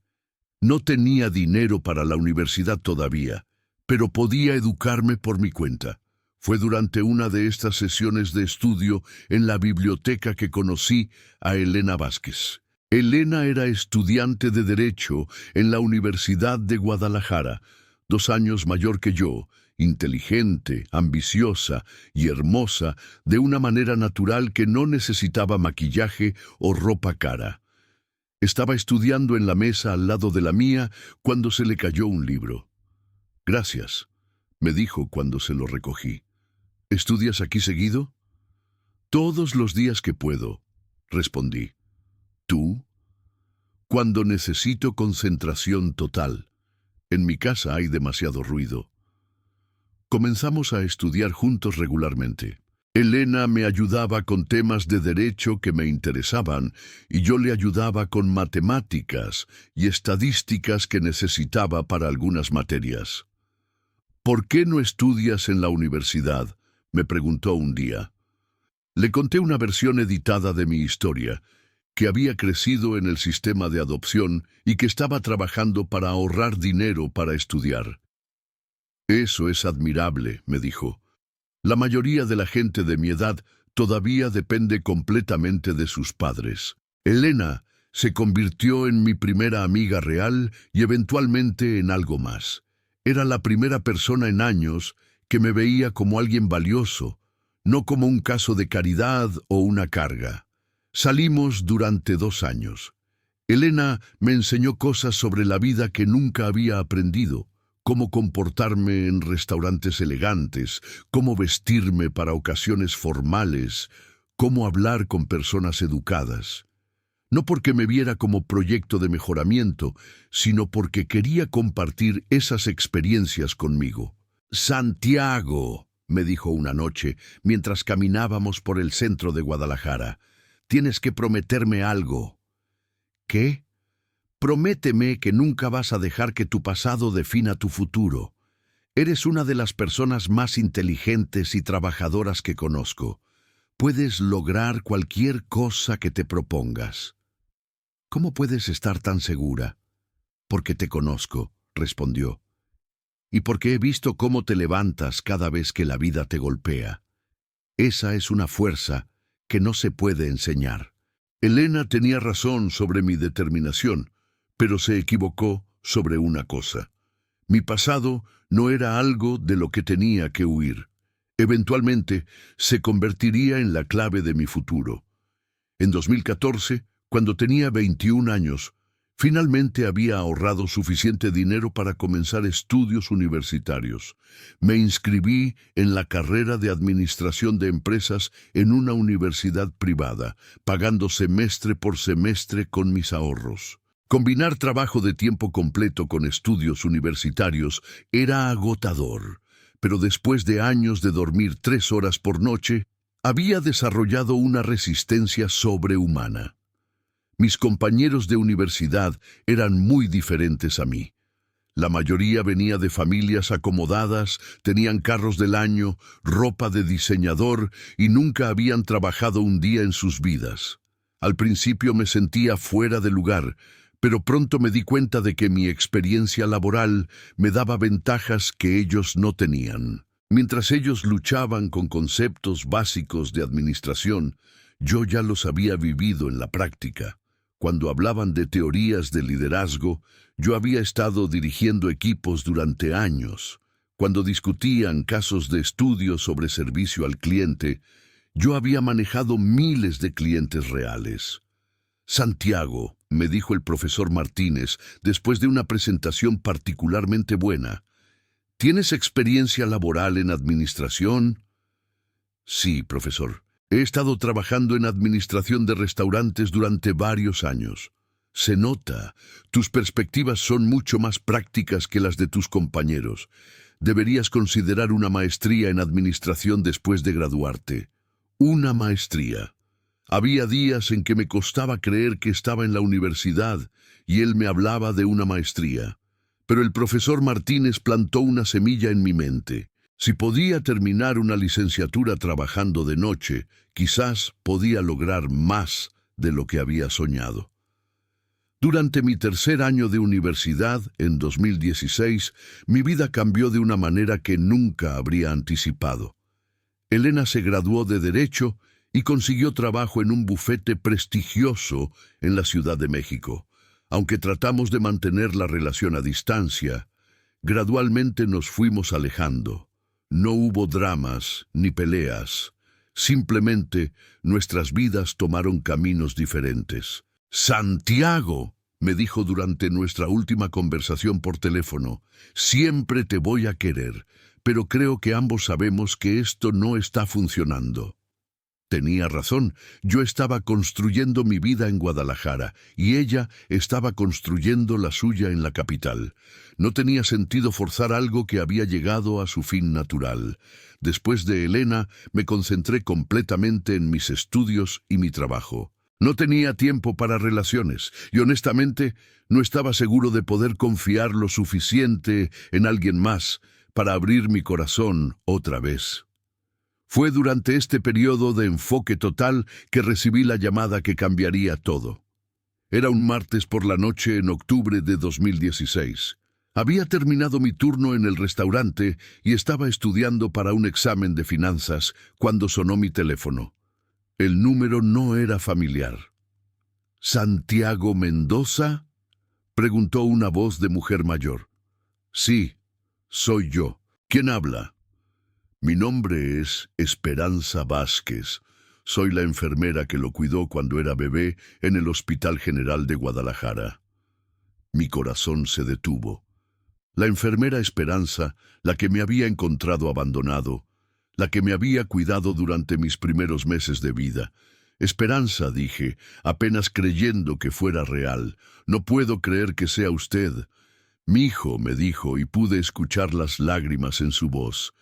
No tenía dinero para la universidad todavía, pero podía educarme por mi cuenta. Fue durante una de estas sesiones de estudio en la biblioteca que conocí a Elena Vázquez. Elena era estudiante de Derecho en la Universidad de Guadalajara, 2 años mayor que yo, inteligente, ambiciosa y hermosa de una manera natural que no necesitaba maquillaje o ropa cara. Estaba estudiando en la mesa al lado de la mía cuando se le cayó un libro. Gracias, me dijo cuando se lo recogí. ¿Estudias aquí seguido? Todos los días que puedo, respondí. ¿Tú? Cuando necesito concentración total. En mi casa hay demasiado ruido. Comenzamos a estudiar juntos regularmente. Elena me ayudaba con temas de derecho que me interesaban y yo le ayudaba con matemáticas y estadísticas que necesitaba para algunas materias. ¿Por qué no estudias en la universidad?, me preguntó un día. Le conté una versión editada de mi historia, que había crecido en el sistema de adopción y que estaba trabajando para ahorrar dinero para estudiar. Eso es admirable, me dijo. La mayoría de la gente de mi edad todavía depende completamente de sus padres. Elena se convirtió en mi primera amiga real y eventualmente en algo más. Era la primera persona en años que me veía como alguien valioso, no como un caso de caridad o una carga. Salimos durante 2 años. Elena me enseñó cosas sobre la vida que nunca había aprendido. Cómo comportarme en restaurantes elegantes, cómo vestirme para ocasiones formales, cómo hablar con personas educadas. No porque me viera como proyecto de mejoramiento, sino porque quería compartir esas experiencias conmigo. Santiago, me dijo una noche, mientras caminábamos por el centro de Guadalajara, tienes que prometerme algo. ¿Qué? Prométeme que nunca vas a dejar que tu pasado defina tu futuro. Eres una de las personas más inteligentes y trabajadoras que conozco. Puedes lograr cualquier cosa que te propongas. ¿Cómo puedes estar tan segura? Porque te conozco, respondió. Y porque he visto cómo te levantas cada vez que la vida te golpea. Esa es una fuerza que no se puede enseñar. Elena tenía razón sobre mi determinación, pero se equivocó sobre una cosa. Mi pasado no era algo de lo que tenía que huir. Eventualmente se convertiría en la clave de mi futuro. En 2014, cuando tenía 21 años, finalmente había ahorrado suficiente dinero para comenzar estudios universitarios. Me inscribí en la carrera de Administración de Empresas en una universidad privada, pagando semestre por semestre con mis ahorros. Combinar trabajo de tiempo completo con estudios universitarios era agotador, pero después de años de dormir 3 horas por noche, había desarrollado una resistencia sobrehumana. Mis compañeros de universidad eran muy diferentes a mí. La mayoría venía de familias acomodadas, tenían carros del año, ropa de diseñador y nunca habían trabajado un día en sus vidas. Al principio me sentía fuera de lugar, pero pronto me di cuenta de que mi experiencia laboral me daba ventajas que ellos no tenían. Mientras ellos luchaban con conceptos básicos de administración, yo ya los había vivido en la práctica. Cuando hablaban de teorías de liderazgo, yo había estado dirigiendo equipos durante años. Cuando discutían casos de estudio sobre servicio al cliente, yo había manejado miles de clientes reales. Santiago, me dijo el profesor Martínez, después de una presentación particularmente buena, ¿tienes experiencia laboral en administración? Sí, profesor. He estado trabajando en administración de restaurantes durante varios años. Se nota, tus perspectivas son mucho más prácticas que las de tus compañeros. Deberías considerar una maestría en administración después de graduarte. Una maestría. Había días en que me costaba creer que estaba en la universidad y él me hablaba de una maestría. Pero el profesor Martínez plantó una semilla en mi mente. Si podía terminar una licenciatura trabajando de noche, quizás podía lograr más de lo que había soñado. Durante mi tercer año de universidad, en 2016, mi vida cambió de una manera que nunca habría anticipado. Elena se graduó de Derecho y consiguió trabajo en un bufete prestigioso en la Ciudad de México. Aunque tratamos de mantener la relación a distancia, gradualmente nos fuimos alejando. No hubo dramas ni peleas. Simplemente nuestras vidas tomaron caminos diferentes. ¡Santiago!, me dijo durante nuestra última conversación por teléfono, siempre te voy a querer, pero creo que ambos sabemos que esto no está funcionando. Tenía razón, yo estaba construyendo mi vida en Guadalajara y ella estaba construyendo la suya en la capital. No tenía sentido forzar algo que había llegado a su fin natural. Después de Elena, me concentré completamente en mis estudios y mi trabajo. No tenía tiempo para relaciones y honestamente no estaba seguro de poder confiar lo suficiente en alguien más para abrir mi corazón otra vez. Fue durante este periodo de enfoque total que recibí la llamada que cambiaría todo. Era un martes por la noche en octubre de 2016. Había terminado mi turno en el restaurante y estaba estudiando para un examen de finanzas cuando sonó mi teléfono. El número no era familiar. ¿Santiago Mendoza?, preguntó una voz de mujer mayor. Sí, soy yo. ¿Quién habla? Mi nombre es Esperanza Vázquez. Soy la enfermera que lo cuidó cuando era bebé en el Hospital General de Guadalajara. Mi corazón se detuvo. La enfermera Esperanza, la que me había encontrado abandonado, la que me había cuidado durante mis primeros meses de vida. Esperanza, dije, apenas creyendo que fuera real. No puedo creer que sea usted. Mi hijo, me dijo, y pude escuchar las lágrimas en su voz.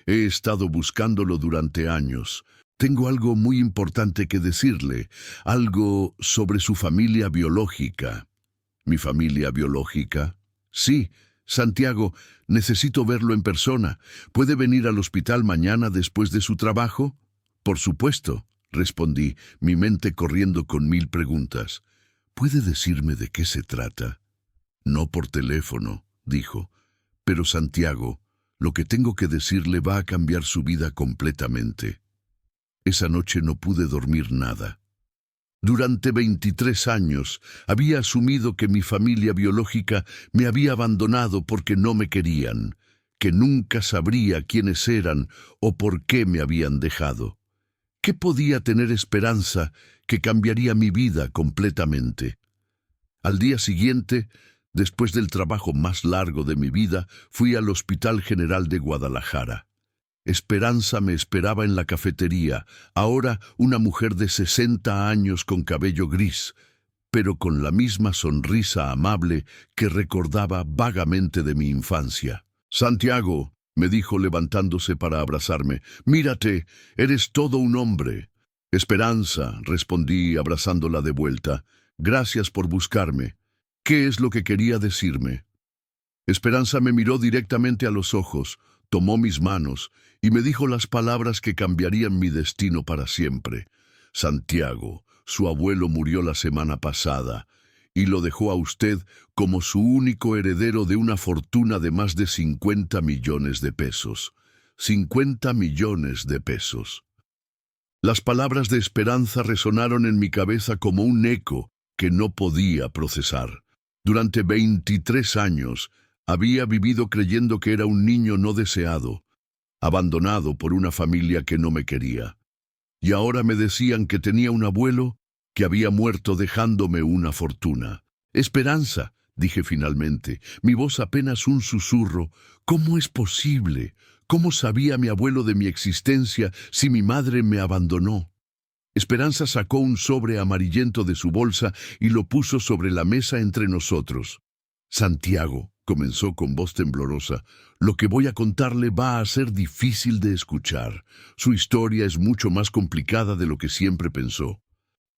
He estado buscándolo durante años. Tengo algo muy importante que decirle, algo sobre su familia biológica. ¿Mi familia biológica? Sí, Santiago, necesito verlo en persona. ¿Puede venir al hospital mañana después de su trabajo? Por supuesto, respondí, mi mente corriendo con 1000 preguntas. ¿Puede decirme de qué se trata? No por teléfono, dijo. Pero Santiago, lo que tengo que decirle va a cambiar su vida completamente. Esa noche no pude dormir nada. Durante 23 años había asumido que mi familia biológica me había abandonado porque no me querían, que nunca sabría quiénes eran o por qué me habían dejado. ¿Qué podía tener esperanza que cambiaría mi vida completamente? Al día siguiente, después del trabajo más largo de mi vida, fui al Hospital General de Guadalajara. Esperanza me esperaba en la cafetería, ahora una mujer de 60 años con cabello gris, pero con la misma sonrisa amable que recordaba vagamente de mi infancia. Santiago, me dijo levantándose para abrazarme, mírate, eres todo un hombre. Esperanza, respondí abrazándola de vuelta, gracias por buscarme. ¿Qué es lo que quería decirme? Esperanza me miró directamente a los ojos, tomó mis manos y me dijo las palabras que cambiarían mi destino para siempre. Santiago, su abuelo murió la semana pasada y lo dejó a usted como su único heredero de una fortuna de más de 50 millones de pesos. 50 millones de pesos. Las palabras de Esperanza resonaron en mi cabeza como un eco que no podía procesar. Durante 23 años había vivido creyendo que era un niño no deseado, abandonado por una familia que no me quería. Y ahora me decían que tenía un abuelo que había muerto dejándome una fortuna. Esperanza, dije finalmente, mi voz apenas un susurro. ¿Cómo es posible? ¿Cómo sabía mi abuelo de mi existencia si mi madre me abandonó? Esperanza sacó un sobre amarillento de su bolsa y lo puso sobre la mesa entre nosotros. Santiago, comenzó con voz temblorosa, lo que voy a contarle va a ser difícil de escuchar. Su historia es mucho más complicada de lo que siempre pensó.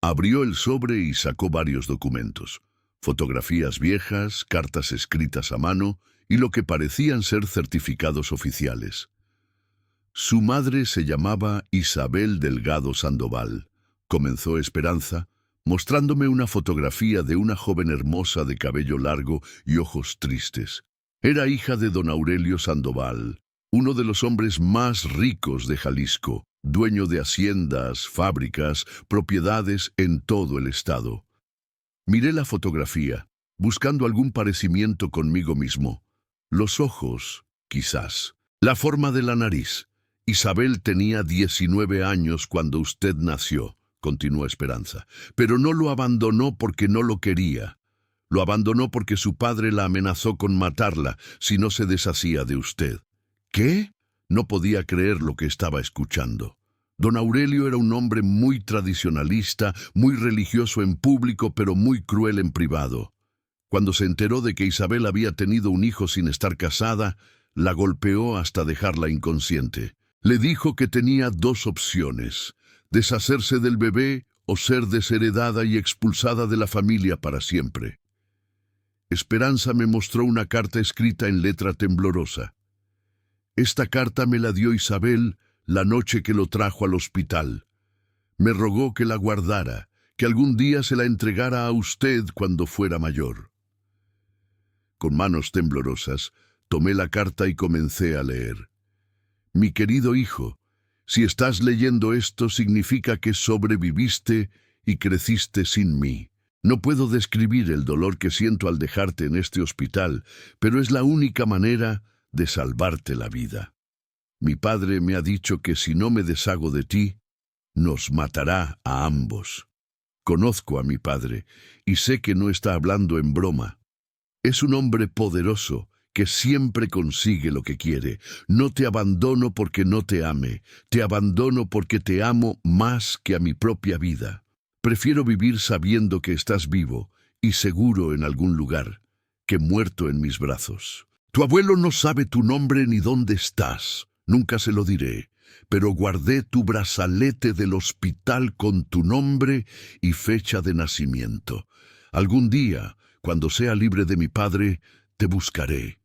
Abrió el sobre y sacó varios documentos. Fotografías viejas, cartas escritas a mano y lo que parecían ser certificados oficiales. Su madre se llamaba Isabel Delgado Sandoval, comenzó Esperanza, mostrándome una fotografía de una joven hermosa de cabello largo y ojos tristes. Era hija de don Aurelio Sandoval, uno de los hombres más ricos de Jalisco, dueño de haciendas, fábricas, propiedades en todo el estado. Miré la fotografía, buscando algún parecimiento conmigo mismo. Los ojos, quizás. La forma de la nariz. Isabel tenía 19 años cuando usted nació, continuó Esperanza, pero no lo abandonó porque no lo quería. Lo abandonó porque su padre la amenazó con matarla si no se deshacía de usted. ¿Qué? No podía creer lo que estaba escuchando. Don Aurelio era un hombre muy tradicionalista, muy religioso en público, pero muy cruel en privado. Cuando se enteró de que Isabel había tenido un hijo sin estar casada, la golpeó hasta dejarla inconsciente. Le dijo que tenía dos opciones: deshacerse del bebé o ser desheredada y expulsada de la familia para siempre. Esperanza me mostró una carta escrita en letra temblorosa. Esta carta me la dio Isabel la noche que lo trajo al hospital. Me rogó que la guardara, que algún día se la entregara a usted cuando fuera mayor. Con manos temblorosas, tomé la carta y comencé a leer. Mi querido hijo, si estás leyendo esto significa que sobreviviste y creciste sin mí. No puedo describir el dolor que siento al dejarte en este hospital, pero es la única manera de salvarte la vida. Mi padre me ha dicho que si no me deshago de ti, nos matará a ambos. Conozco a mi padre y sé que no está hablando en broma. Es un hombre poderoso que siempre consigue lo que quiere. No te abandono porque no te ame, te abandono porque te amo más que a mi propia vida. Prefiero vivir sabiendo que estás vivo y seguro en algún lugar, que muerto en mis brazos. Tu abuelo no sabe tu nombre ni dónde estás, nunca se lo diré, pero guardé tu brazalete del hospital con tu nombre y fecha de nacimiento. Algún día, cuando sea libre de mi padre, te buscaré.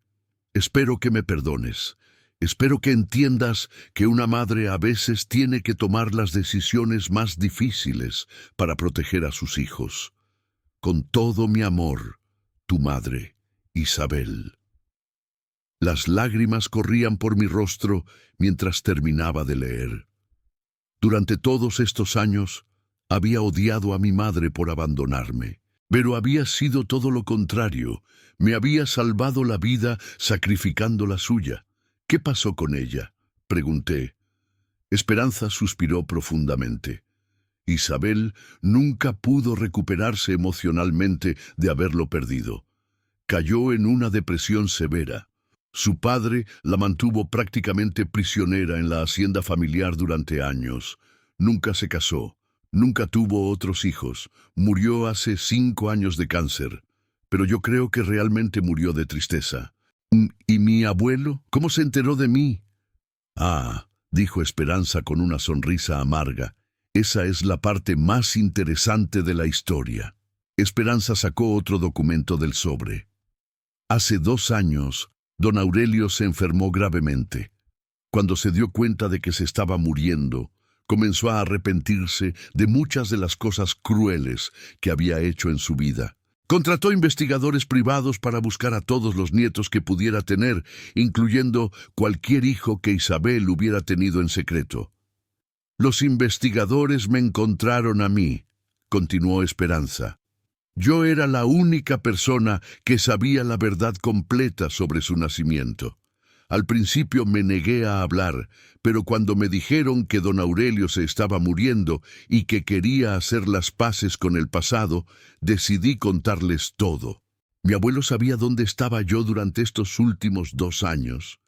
Espero que me perdones. Espero que entiendas que una madre a veces tiene que tomar las decisiones más difíciles para proteger a sus hijos. Con todo mi amor, tu madre, Isabel. Las lágrimas corrían por mi rostro mientras terminaba de leer. Durante todos estos años, había odiado a mi madre por abandonarme. Pero había sido todo lo contrario. Me había salvado la vida sacrificando la suya. ¿Qué pasó con ella?, pregunté. Esperanza suspiró profundamente. Isabel nunca pudo recuperarse emocionalmente de haberlo perdido. Cayó en una depresión severa. Su padre la mantuvo prácticamente prisionera en la hacienda familiar durante años. Nunca se casó. Nunca tuvo otros hijos. Murió hace 5 años de cáncer. Pero yo creo que realmente murió de tristeza. ¿Y mi abuelo? ¿Cómo se enteró de mí? Ah, dijo Esperanza con una sonrisa amarga. Esa es la parte más interesante de la historia. Esperanza sacó otro documento del sobre. Hace 2 años, don Aurelio se enfermó gravemente. Cuando se dio cuenta de que se estaba muriendo, comenzó a arrepentirse de muchas de las cosas crueles que había hecho en su vida. Contrató investigadores privados para buscar a todos los nietos que pudiera tener, incluyendo cualquier hijo que Isabel hubiera tenido en secreto. Los investigadores me encontraron a mí, continuó Esperanza. Yo era la única persona que sabía la verdad completa sobre su nacimiento. Al principio me negué a hablar, pero cuando me dijeron que don Aurelio se estaba muriendo y que quería hacer las paces con el pasado, decidí contarles todo. ¿Mi abuelo sabía dónde estaba yo durante estos últimos 2 años?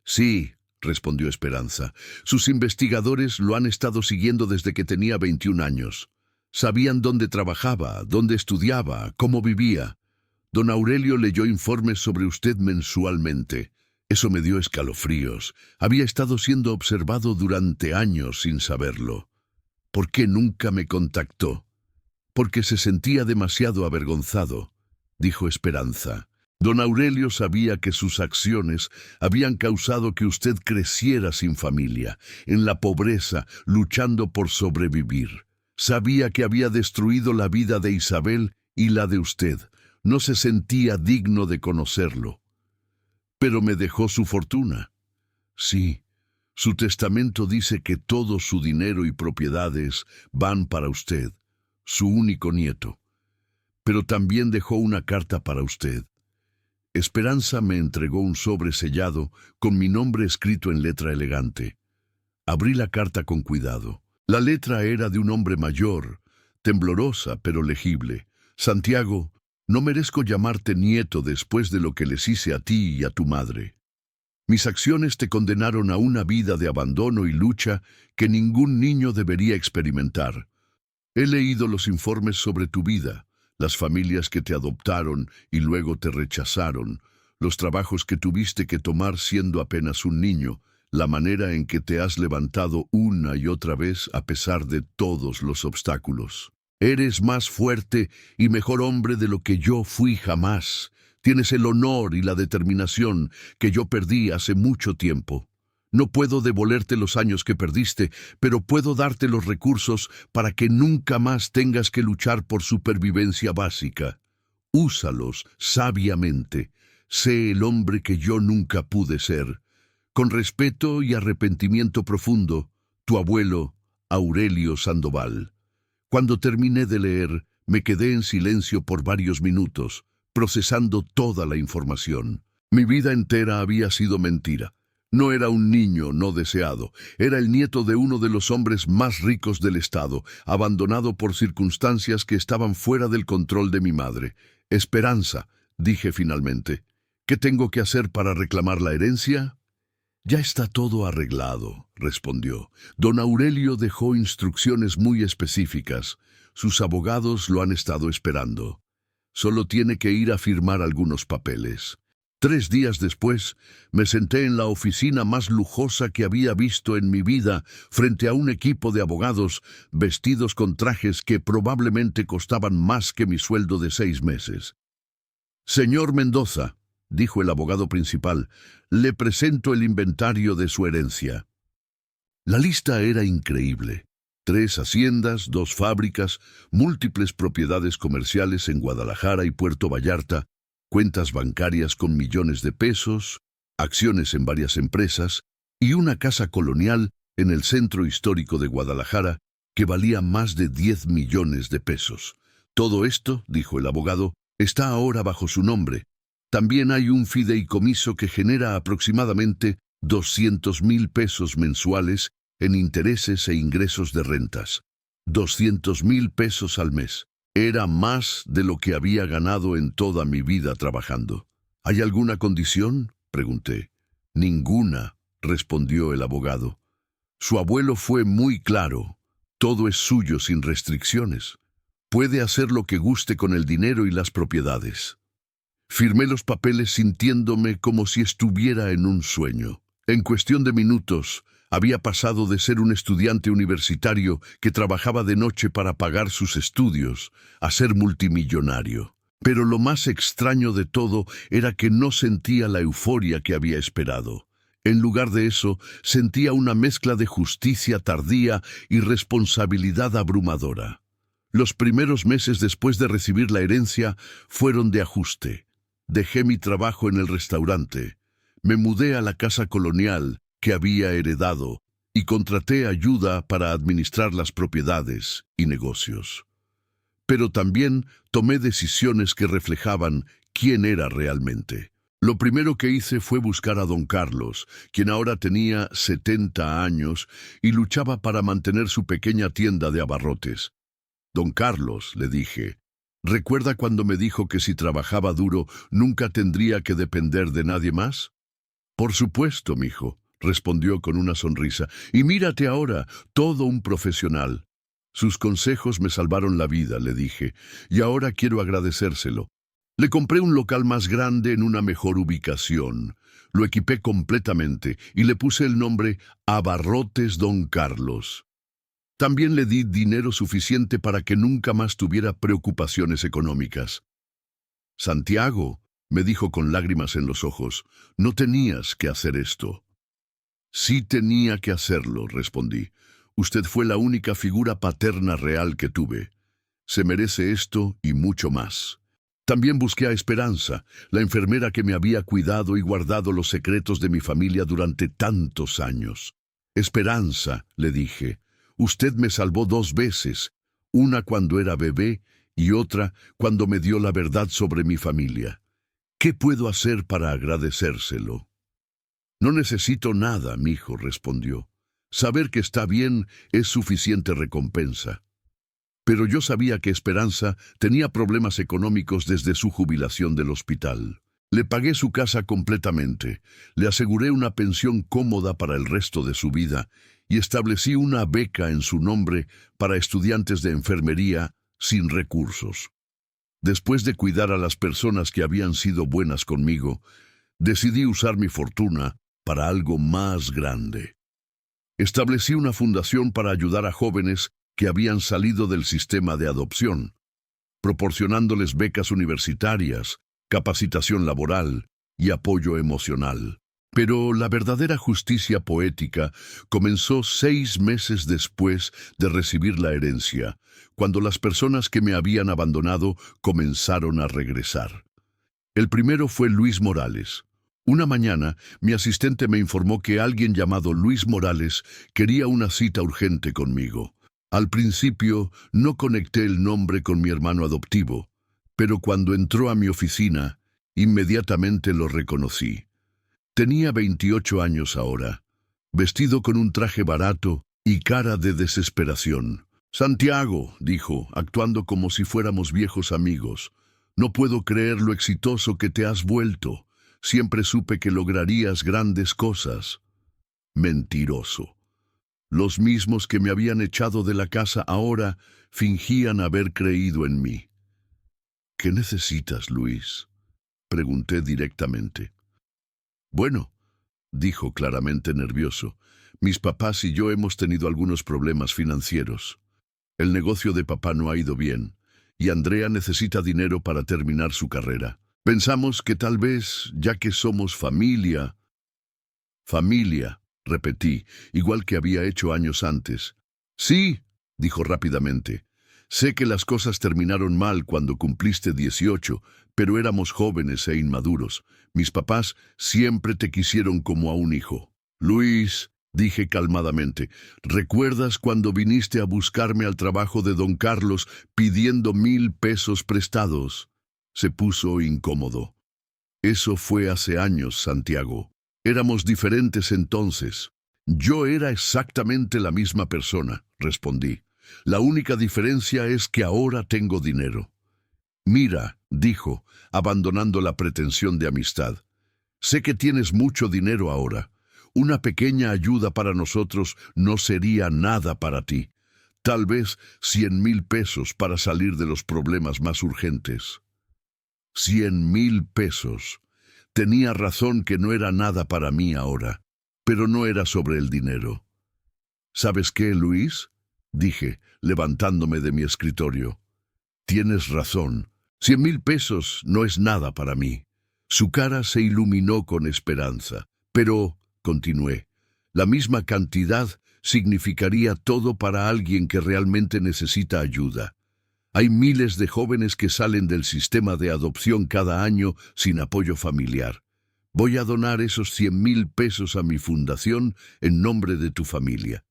Sí, respondió Esperanza. Sus investigadores lo han estado siguiendo desde que tenía 21 años. Sabían dónde trabajaba, dónde estudiaba, cómo vivía. Don Aurelio leyó informes sobre usted mensualmente. Eso me dio escalofríos. Había estado siendo observado durante años sin saberlo. ¿Por qué nunca me contactó? Porque se sentía demasiado avergonzado, dijo Esperanza. Don Aurelio sabía que sus acciones habían causado que usted creciera sin familia, en la pobreza, luchando por sobrevivir. Sabía que había destruido la vida de Isabel y la de usted. No se sentía digno de conocerlo. Pero me dejó su fortuna. Sí, su testamento dice que todo su dinero y propiedades van para usted, su único nieto. Pero también dejó una carta para usted. Esperanza me entregó un sobre sellado con mi nombre escrito en letra elegante. Abrí la carta con cuidado. La letra era de un hombre mayor, temblorosa pero legible. Santiago, No merezco llamarte nieto después de lo que les hice a ti y a tu madre. Mis acciones te condenaron a una vida de abandono y lucha que ningún niño debería experimentar. He leído los informes sobre tu vida, las familias que te adoptaron y luego te rechazaron, los trabajos que tuviste que tomar siendo apenas un niño, la manera en que te has levantado una y otra vez a pesar de todos los obstáculos. Eres más fuerte y mejor hombre de lo que yo fui jamás. Tienes el honor y la determinación que yo perdí hace mucho tiempo. No puedo devolverte los años que perdiste, pero puedo darte los recursos para que nunca más tengas que luchar por supervivencia básica. Úsalos sabiamente. Sé el hombre que yo nunca pude ser. Con respeto y arrepentimiento profundo, tu abuelo, Aurelio Sandoval. Cuando terminé de leer, me quedé en silencio por varios minutos, procesando toda la información. Mi vida entera había sido mentira. No era un niño no deseado, era el nieto de uno de los hombres más ricos del estado, abandonado por circunstancias que estaban fuera del control de mi madre. Esperanza, dije finalmente. ¿Qué tengo que hacer para reclamar la herencia? Ya está todo arreglado, respondió. Don Aurelio dejó instrucciones muy específicas. Sus abogados lo han estado esperando. Solo tiene que ir a firmar algunos papeles. 3 días después, me senté en la oficina más lujosa que había visto en mi vida, frente a un equipo de abogados vestidos con trajes que probablemente costaban más que mi sueldo de 6 meses. Señor Mendoza, dijo el abogado principal, le presento el inventario de su herencia. La lista era increíble. 3 haciendas, 2 fábricas, múltiples propiedades comerciales en Guadalajara y Puerto Vallarta, cuentas bancarias con millones de pesos, acciones en varias empresas y una casa colonial en el centro histórico de Guadalajara que valía más de 10 millones de pesos. Todo esto, dijo el abogado, está ahora bajo su nombre. También hay un fideicomiso que genera aproximadamente 200,000 pesos mensuales en intereses e ingresos de rentas. 200,000 pesos al mes. Era más de lo que había ganado en toda mi vida trabajando. ¿Hay alguna condición?, pregunté. Ninguna, respondió el abogado. Su abuelo fue muy claro. Todo es suyo sin restricciones. Puede hacer lo que guste con el dinero y las propiedades. Firmé los papeles sintiéndome como si estuviera en un sueño. En cuestión de minutos, había pasado de ser un estudiante universitario que trabajaba de noche para pagar sus estudios a ser multimillonario. Pero lo más extraño de todo era que no sentía la euforia que había esperado. En lugar de eso, sentía una mezcla de justicia tardía y responsabilidad abrumadora. Los primeros meses después de recibir la herencia fueron de ajuste. Dejé mi trabajo en el restaurante. Me mudé a la casa colonial que había heredado y contraté ayuda para administrar las propiedades y negocios. Pero también tomé decisiones que reflejaban quién era realmente. Lo primero que hice fue buscar a don Carlos, quien ahora tenía 70 años y luchaba para mantener su pequeña tienda de abarrotes. Don Carlos, le dije, ¿recuerda cuando me dijo que si trabajaba duro nunca tendría que depender de nadie más? Por supuesto, mijo, respondió con una sonrisa. Y mírate ahora, todo un profesional. Sus consejos me salvaron la vida, le dije, y ahora quiero agradecérselo. Le compré un local más grande en una mejor ubicación. Lo equipé completamente y le puse el nombre Abarrotes Don Carlos. También le di dinero suficiente para que nunca más tuviera preocupaciones económicas. Santiago, me dijo con lágrimas en los ojos, no tenías que hacer esto. Sí tenía que hacerlo, respondí. Usted fue la única figura paterna real que tuve. Se merece esto y mucho más. También busqué a Esperanza, la enfermera que me había cuidado y guardado los secretos de mi familia durante tantos años. Esperanza, le dije, usted me salvó 2 veces, una cuando era bebé y otra cuando me dio la verdad sobre mi familia. ¿Qué puedo hacer para agradecérselo? No necesito nada, mijo, respondió. Saber que está bien es suficiente recompensa. Pero yo sabía que Esperanza tenía problemas económicos desde su jubilación del hospital. Le pagué su casa completamente, le aseguré una pensión cómoda para el resto de su vida y establecí una beca en su nombre para estudiantes de enfermería sin recursos. Después de cuidar a las personas que habían sido buenas conmigo, decidí usar mi fortuna para algo más grande. Establecí una fundación para ayudar a jóvenes que habían salido del sistema de adopción, proporcionándoles becas universitarias, capacitación laboral y apoyo emocional. Pero la verdadera justicia poética comenzó 6 meses después de recibir la herencia, cuando las personas que me habían abandonado comenzaron a regresar. El primero fue Luis Morales. Una mañana, mi asistente me informó que alguien llamado Luis Morales quería una cita urgente conmigo. Al principio, no conecté el nombre con mi hermano adoptivo, pero cuando entró a mi oficina, inmediatamente lo reconocí. Tenía 28 años ahora, vestido con un traje barato y cara de desesperación. «Santiago», dijo, actuando como si fuéramos viejos amigos, «no puedo creer lo exitoso que te has vuelto. Siempre supe que lograrías grandes cosas». Mentiroso. Los mismos que me habían echado de la casa ahora fingían haber creído en mí. «¿Qué necesitas, Luis?», pregunté directamente. «Bueno», dijo claramente nervioso, «mis papás y yo hemos tenido algunos problemas financieros. El negocio de papá no ha ido bien, y Andrea necesita dinero para terminar su carrera. Pensamos que tal vez, ya que somos familia». «Familia», repetí, igual que había hecho años antes. «Sí», dijo rápidamente. «Sé que las cosas terminaron mal cuando cumpliste 18, pero éramos jóvenes e inmaduros. Mis papás siempre te quisieron como a un hijo». «Luis», dije calmadamente, «¿recuerdas cuando viniste a buscarme al trabajo de don Carlos pidiendo 1,000 pesos prestados?» Se puso incómodo. «Eso fue hace años, Santiago. Éramos diferentes entonces». «Yo era exactamente la misma persona», respondí. «La única diferencia es que ahora tengo dinero». «Mira», dijo, abandonando la pretensión de amistad, «sé que tienes mucho dinero ahora. Una pequeña ayuda para nosotros no sería nada para ti. Tal vez 100,000 pesos para salir de los problemas más urgentes». 100,000 pesos. Tenía razón que no era nada para mí ahora, pero no era sobre el dinero. «¿Sabes qué, Luis?», dije, levantándome de mi escritorio. «Tienes razón. 100,000 pesos no es nada para mí». Su cara se iluminó con esperanza. «Pero», continué, «la misma cantidad significaría todo para alguien que realmente necesita ayuda. Hay miles de jóvenes que salen del sistema de adopción cada año sin apoyo familiar. Voy a donar esos 100,000 pesos a mi fundación en nombre de tu familia».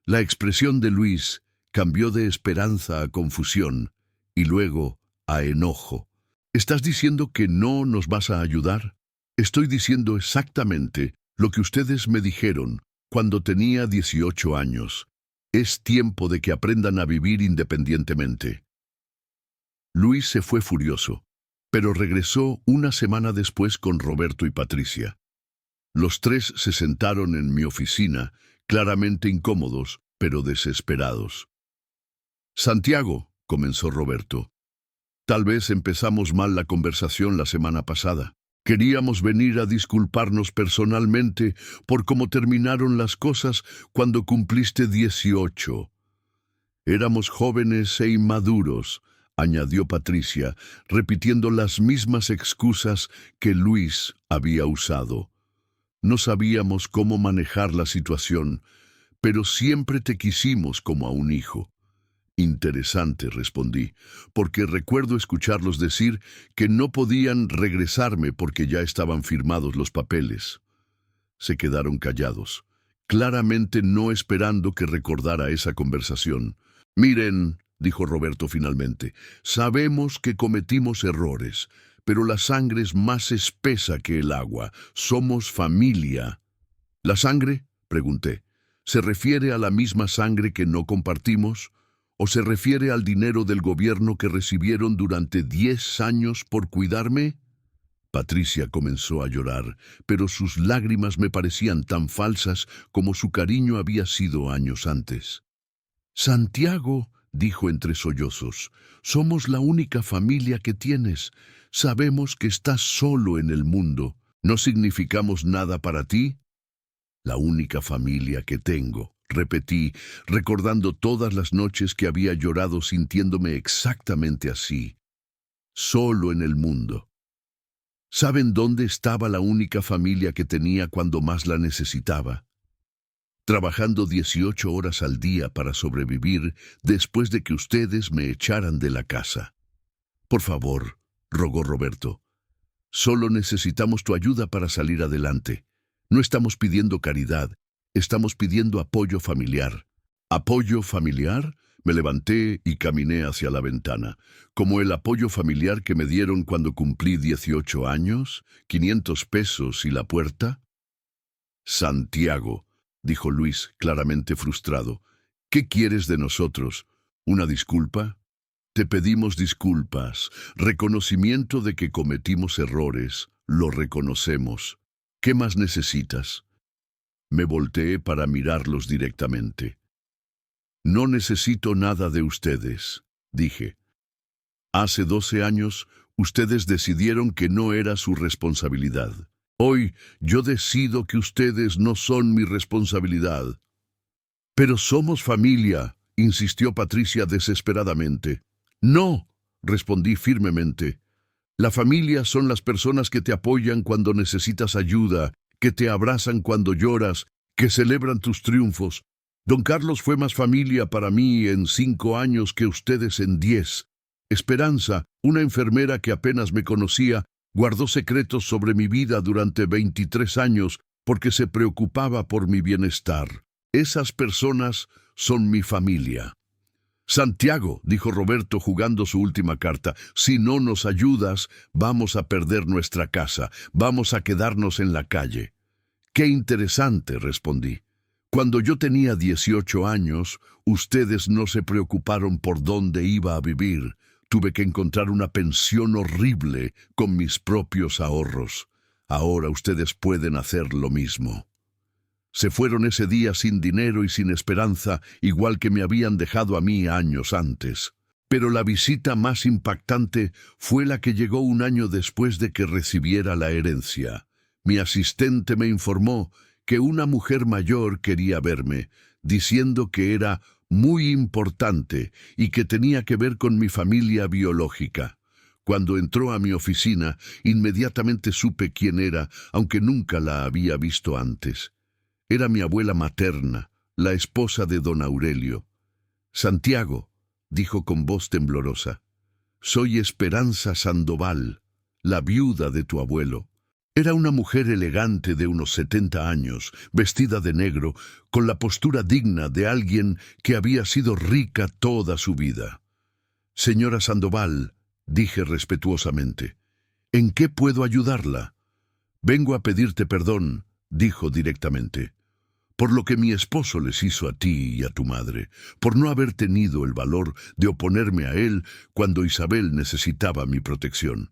La expresión de Luis cambió de esperanza a confusión y luego a enojo. «¿Estás diciendo que no nos vas a ayudar?». «Estoy diciendo exactamente lo que ustedes me dijeron cuando tenía 18 años. Es tiempo de que aprendan a vivir independientemente». Luis se fue furioso, pero regresó una semana después con Roberto y Patricia. Los tres se sentaron en mi oficina, claramente incómodos, pero desesperados. «Santiago», comenzó Roberto, «tal vez empezamos mal la conversación la semana pasada. Queríamos venir a disculparnos personalmente por cómo terminaron las cosas cuando cumpliste 18. Éramos jóvenes e inmaduros», añadió Patricia, repitiendo las mismas excusas que Luis había usado. «No sabíamos cómo manejar la situación, pero siempre te quisimos como a un hijo». «Interesante», respondí, «porque recuerdo escucharlos decir que no podían regresarme porque ya estaban firmados los papeles». Se quedaron callados, claramente no esperando que recordara esa conversación. «Miren», dijo Roberto finalmente, «sabemos que cometimos errores, pero la sangre es más espesa que el agua. Somos familia». «¿La sangre?», pregunté. «¿Se refiere a la misma sangre que no compartimos? ¿O se refiere al dinero del gobierno que recibieron durante 10 años por cuidarme? Patricia comenzó a llorar, pero sus lágrimas me parecían tan falsas como su cariño había sido años antes. Santiago, dijo entre sollozos, somos la única familia que tienes. Sabemos que estás solo en el mundo. ¿No significamos nada para ti? La única familia que tengo, repetí, recordando todas las noches que había llorado sintiéndome exactamente así. Solo en el mundo. ¿Saben dónde estaba la única familia que tenía cuando más la necesitaba? Trabajando 18 horas al día para sobrevivir después de que ustedes me echaran de la casa. Por favor, rogó Roberto. Solo necesitamos tu ayuda para salir adelante. No estamos pidiendo caridad, estamos pidiendo apoyo familiar. ¿Apoyo familiar? Me levanté y caminé hacia la ventana. ¿Como el apoyo familiar que me dieron cuando cumplí 18 años? ¿500 pesos y la puerta? Santiago, dijo Luis, claramente frustrado. ¿Qué quieres de nosotros? ¿Una disculpa? Te pedimos disculpas, reconocimiento de que cometimos errores, lo reconocemos. ¿Qué más necesitas? Me volteé para mirarlos directamente. No necesito nada de ustedes, dije. Hace 12 años, ustedes decidieron que no era su responsabilidad. Hoy, yo decido que ustedes no son mi responsabilidad. Pero somos familia, insistió Patricia desesperadamente. No, respondí firmemente. La familia son las personas que te apoyan cuando necesitas ayuda, que te abrazan cuando lloras, que celebran tus triunfos. Don Carlos fue más familia para mí en 5 años que ustedes en 10. Esperanza, una enfermera que apenas me conocía, guardó secretos sobre mi vida durante 23 años porque se preocupaba por mi bienestar. Esas personas son mi familia. Santiago, dijo Roberto jugando su última carta, si no nos ayudas, vamos a perder nuestra casa, vamos a quedarnos en la calle. Qué interesante, respondí. Cuando yo tenía 18 años, ustedes no se preocuparon por dónde iba a vivir. Tuve que encontrar una pensión horrible con mis propios ahorros. Ahora ustedes pueden hacer lo mismo. Se fueron ese día sin dinero y sin esperanza, igual que me habían dejado a mí años antes. Pero la visita más impactante fue la que llegó un año después de que recibiera la herencia. Mi asistente me informó que una mujer mayor quería verme, diciendo que era muy importante y que tenía que ver con mi familia biológica. Cuando entró a mi oficina, inmediatamente supe quién era, aunque nunca la había visto antes. Era mi abuela materna, la esposa de don Aurelio. Santiago, dijo con voz temblorosa, soy Esperanza Sandoval, la viuda de tu abuelo. Era una mujer elegante de unos 70 años, vestida de negro, con la postura digna de alguien que había sido rica toda su vida. Señora Sandoval, dije respetuosamente, ¿en qué puedo ayudarla? Vengo a pedirte perdón, dijo directamente, por lo que mi esposo les hizo a ti y a tu madre, por no haber tenido el valor de oponerme a él cuando Isabel necesitaba mi protección.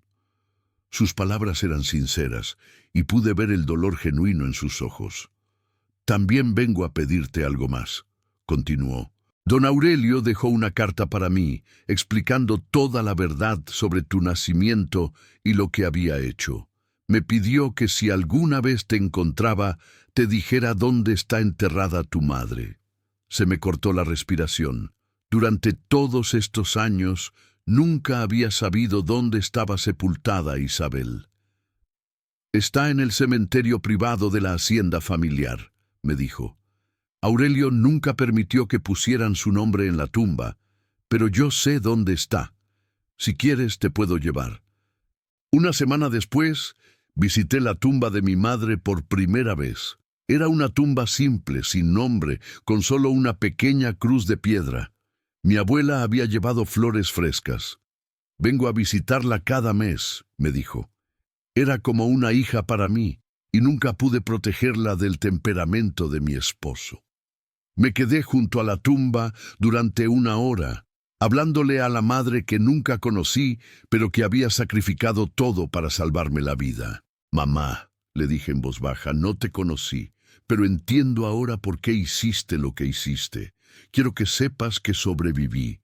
Sus palabras eran sinceras y pude ver el dolor genuino en sus ojos. También vengo a pedirte algo más, continuó. Don Aurelio dejó una carta para mí, explicando toda la verdad sobre tu nacimiento y lo que había hecho. Me pidió que si alguna vez te encontraba, te dijera dónde está enterrada tu madre. Se me cortó la respiración. Durante todos estos años, nunca había sabido dónde estaba sepultada Isabel. Está en el cementerio privado de la hacienda familiar, me dijo. Aurelio nunca permitió que pusieran su nombre en la tumba, pero yo sé dónde está. Si quieres, te puedo llevar. Una semana después, visité la tumba de mi madre por primera vez. Era una tumba simple, sin nombre, con solo una pequeña cruz de piedra. Mi abuela había llevado flores frescas. Vengo a visitarla cada mes, me dijo. Era como una hija para mí, y nunca pude protegerla del temperamento de mi esposo. Me quedé junto a la tumba durante 1 hora, hablándole a la madre que nunca conocí, pero que había sacrificado todo para salvarme la vida. Mamá, le dije en voz baja, no te conocí, pero entiendo ahora por qué hiciste lo que hiciste. Quiero que sepas que sobreviví,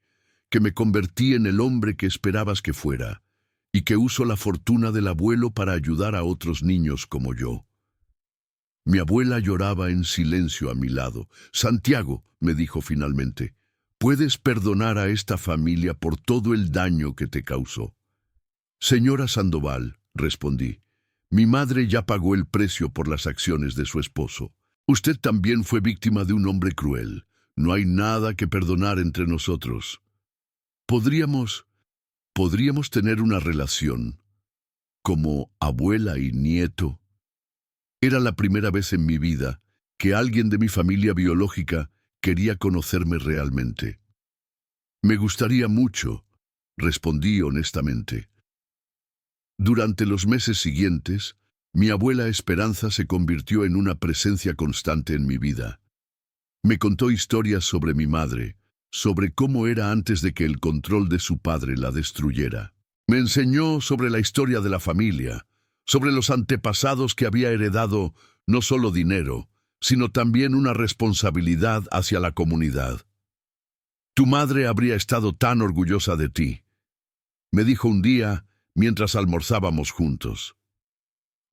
que me convertí en el hombre que esperabas que fuera, y que uso la fortuna del abuelo para ayudar a otros niños como yo. Mi abuela lloraba en silencio a mi lado. Santiago, me dijo finalmente, puedes perdonar a esta familia por todo el daño que te causó. Señora Sandoval, respondí, mi madre ya pagó el precio por las acciones de su esposo. Usted también fue víctima de un hombre cruel. No hay nada que perdonar entre nosotros. Podríamos tener una relación como abuela y nieto. Era la primera vez en mi vida que alguien de mi familia biológica quería conocerme realmente. Me gustaría mucho, respondí honestamente. Durante los meses siguientes, mi abuela Esperanza se convirtió en una presencia constante en mi vida. Me contó historias sobre mi madre, sobre cómo era antes de que el control de su padre la destruyera. Me enseñó sobre la historia de la familia, sobre los antepasados que había heredado no solo dinero, sino también una responsabilidad hacia la comunidad. Tu madre habría estado tan orgullosa de ti, me dijo un día mientras almorzábamos juntos.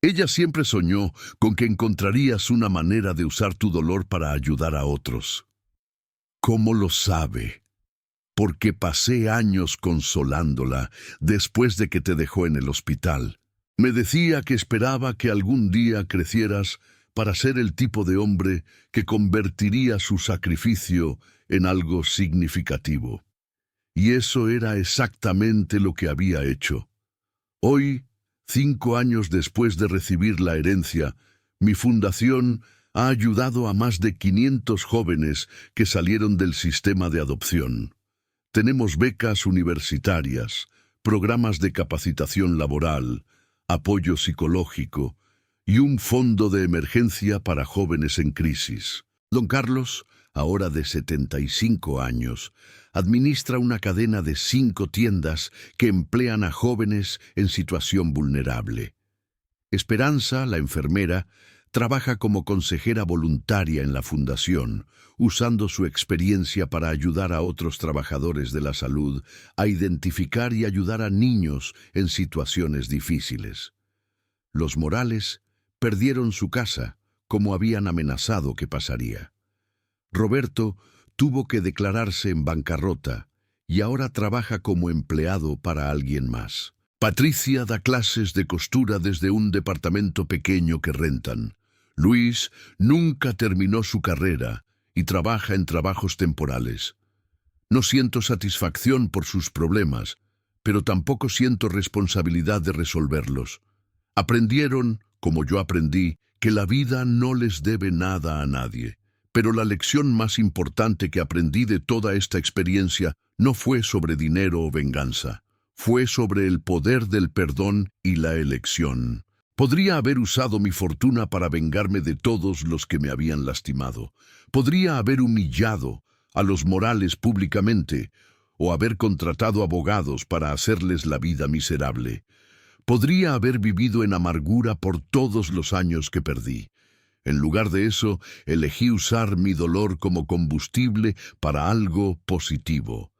Ella siempre soñó con que encontrarías una manera de usar tu dolor para ayudar a otros. ¿Cómo lo sabe? Porque pasé años consolándola después de que te dejó en el hospital. Me decía que esperaba que algún día crecieras para ser el tipo de hombre que convertiría su sacrificio en algo significativo. Y eso era exactamente lo que había hecho. Hoy, 5 años después de recibir la herencia, mi fundación ha ayudado a más de 500 jóvenes que salieron del sistema de adopción. Tenemos becas universitarias, programas de capacitación laboral, apoyo psicológico y un fondo de emergencia para jóvenes en crisis. Don Carlos, ahora de 75 años, administra una cadena de 5 tiendas que emplean a jóvenes en situación vulnerable. Esperanza, la enfermera, trabaja como consejera voluntaria en la fundación, usando su experiencia para ayudar a otros trabajadores de la salud a identificar y ayudar a niños en situaciones difíciles. Los Morales perdieron su casa, como habían amenazado que pasaría. Roberto tuvo que declararse en bancarrota y ahora trabaja como empleado para alguien más. Patricia da clases de costura desde un departamento pequeño que rentan. Luis nunca terminó su carrera y trabaja en trabajos temporales. No siento satisfacción por sus problemas, pero tampoco siento responsabilidad de resolverlos. Aprendieron, como yo aprendí, que la vida no les debe nada a nadie. Pero la lección más importante que aprendí de toda esta experiencia no fue sobre dinero o venganza. Fue sobre el poder del perdón y la elección. Podría haber usado mi fortuna para vengarme de todos los que me habían lastimado. Podría haber humillado a los Morales públicamente o haber contratado abogados para hacerles la vida miserable. Podría haber vivido en amargura por todos los años que perdí. En lugar de eso, elegí usar mi dolor como combustible para algo positivo.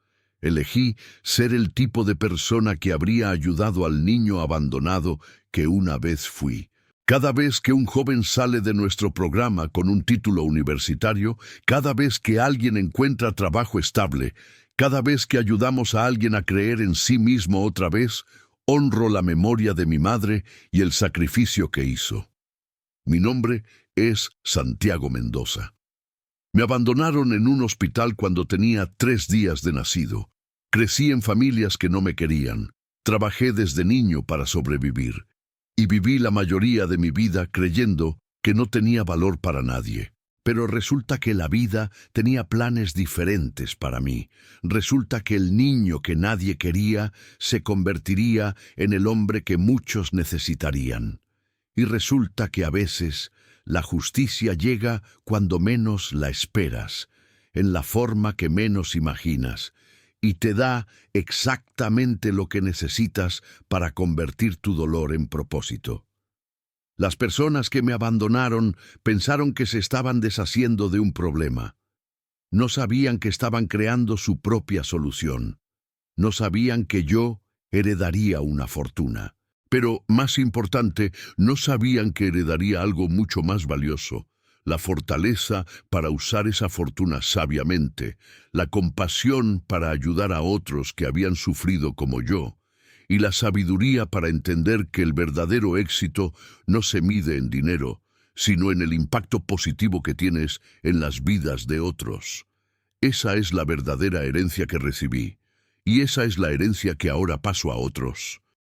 Elegí ser el tipo de persona que habría ayudado al niño abandonado que una vez fui. Cada vez que un joven sale de nuestro programa con un título universitario, cada vez que alguien encuentra trabajo estable, cada vez que ayudamos a alguien a creer en sí mismo otra vez, honro la memoria de mi madre y el sacrificio que hizo. Mi nombre es Santiago Mendoza. Me abandonaron en un hospital cuando tenía 3 días de nacido. Crecí en familias que no me querían. Trabajé desde niño para sobrevivir. Y viví la mayoría de mi vida creyendo que no tenía valor para nadie. Pero resulta que la vida tenía planes diferentes para mí. Resulta que el niño que nadie quería se convertiría en el hombre que muchos necesitarían. Y resulta que a veces La justicia llega cuando menos la esperas, en la forma que menos imaginas, y te da exactamente lo que necesitas para convertir tu dolor en propósito. Las personas que me abandonaron pensaron que se estaban deshaciendo de un problema. No sabían que estaban creando su propia solución. No sabían que yo heredaría una fortuna. Pero, más importante, no sabían que heredaría algo mucho más valioso: la fortaleza para usar esa fortuna sabiamente, la compasión para ayudar a otros que habían sufrido como yo, y la sabiduría para entender que el verdadero éxito no se mide en dinero, sino en el impacto positivo que tienes en las vidas de otros. Esa es la verdadera herencia que recibí, y esa es la herencia que ahora paso a otros.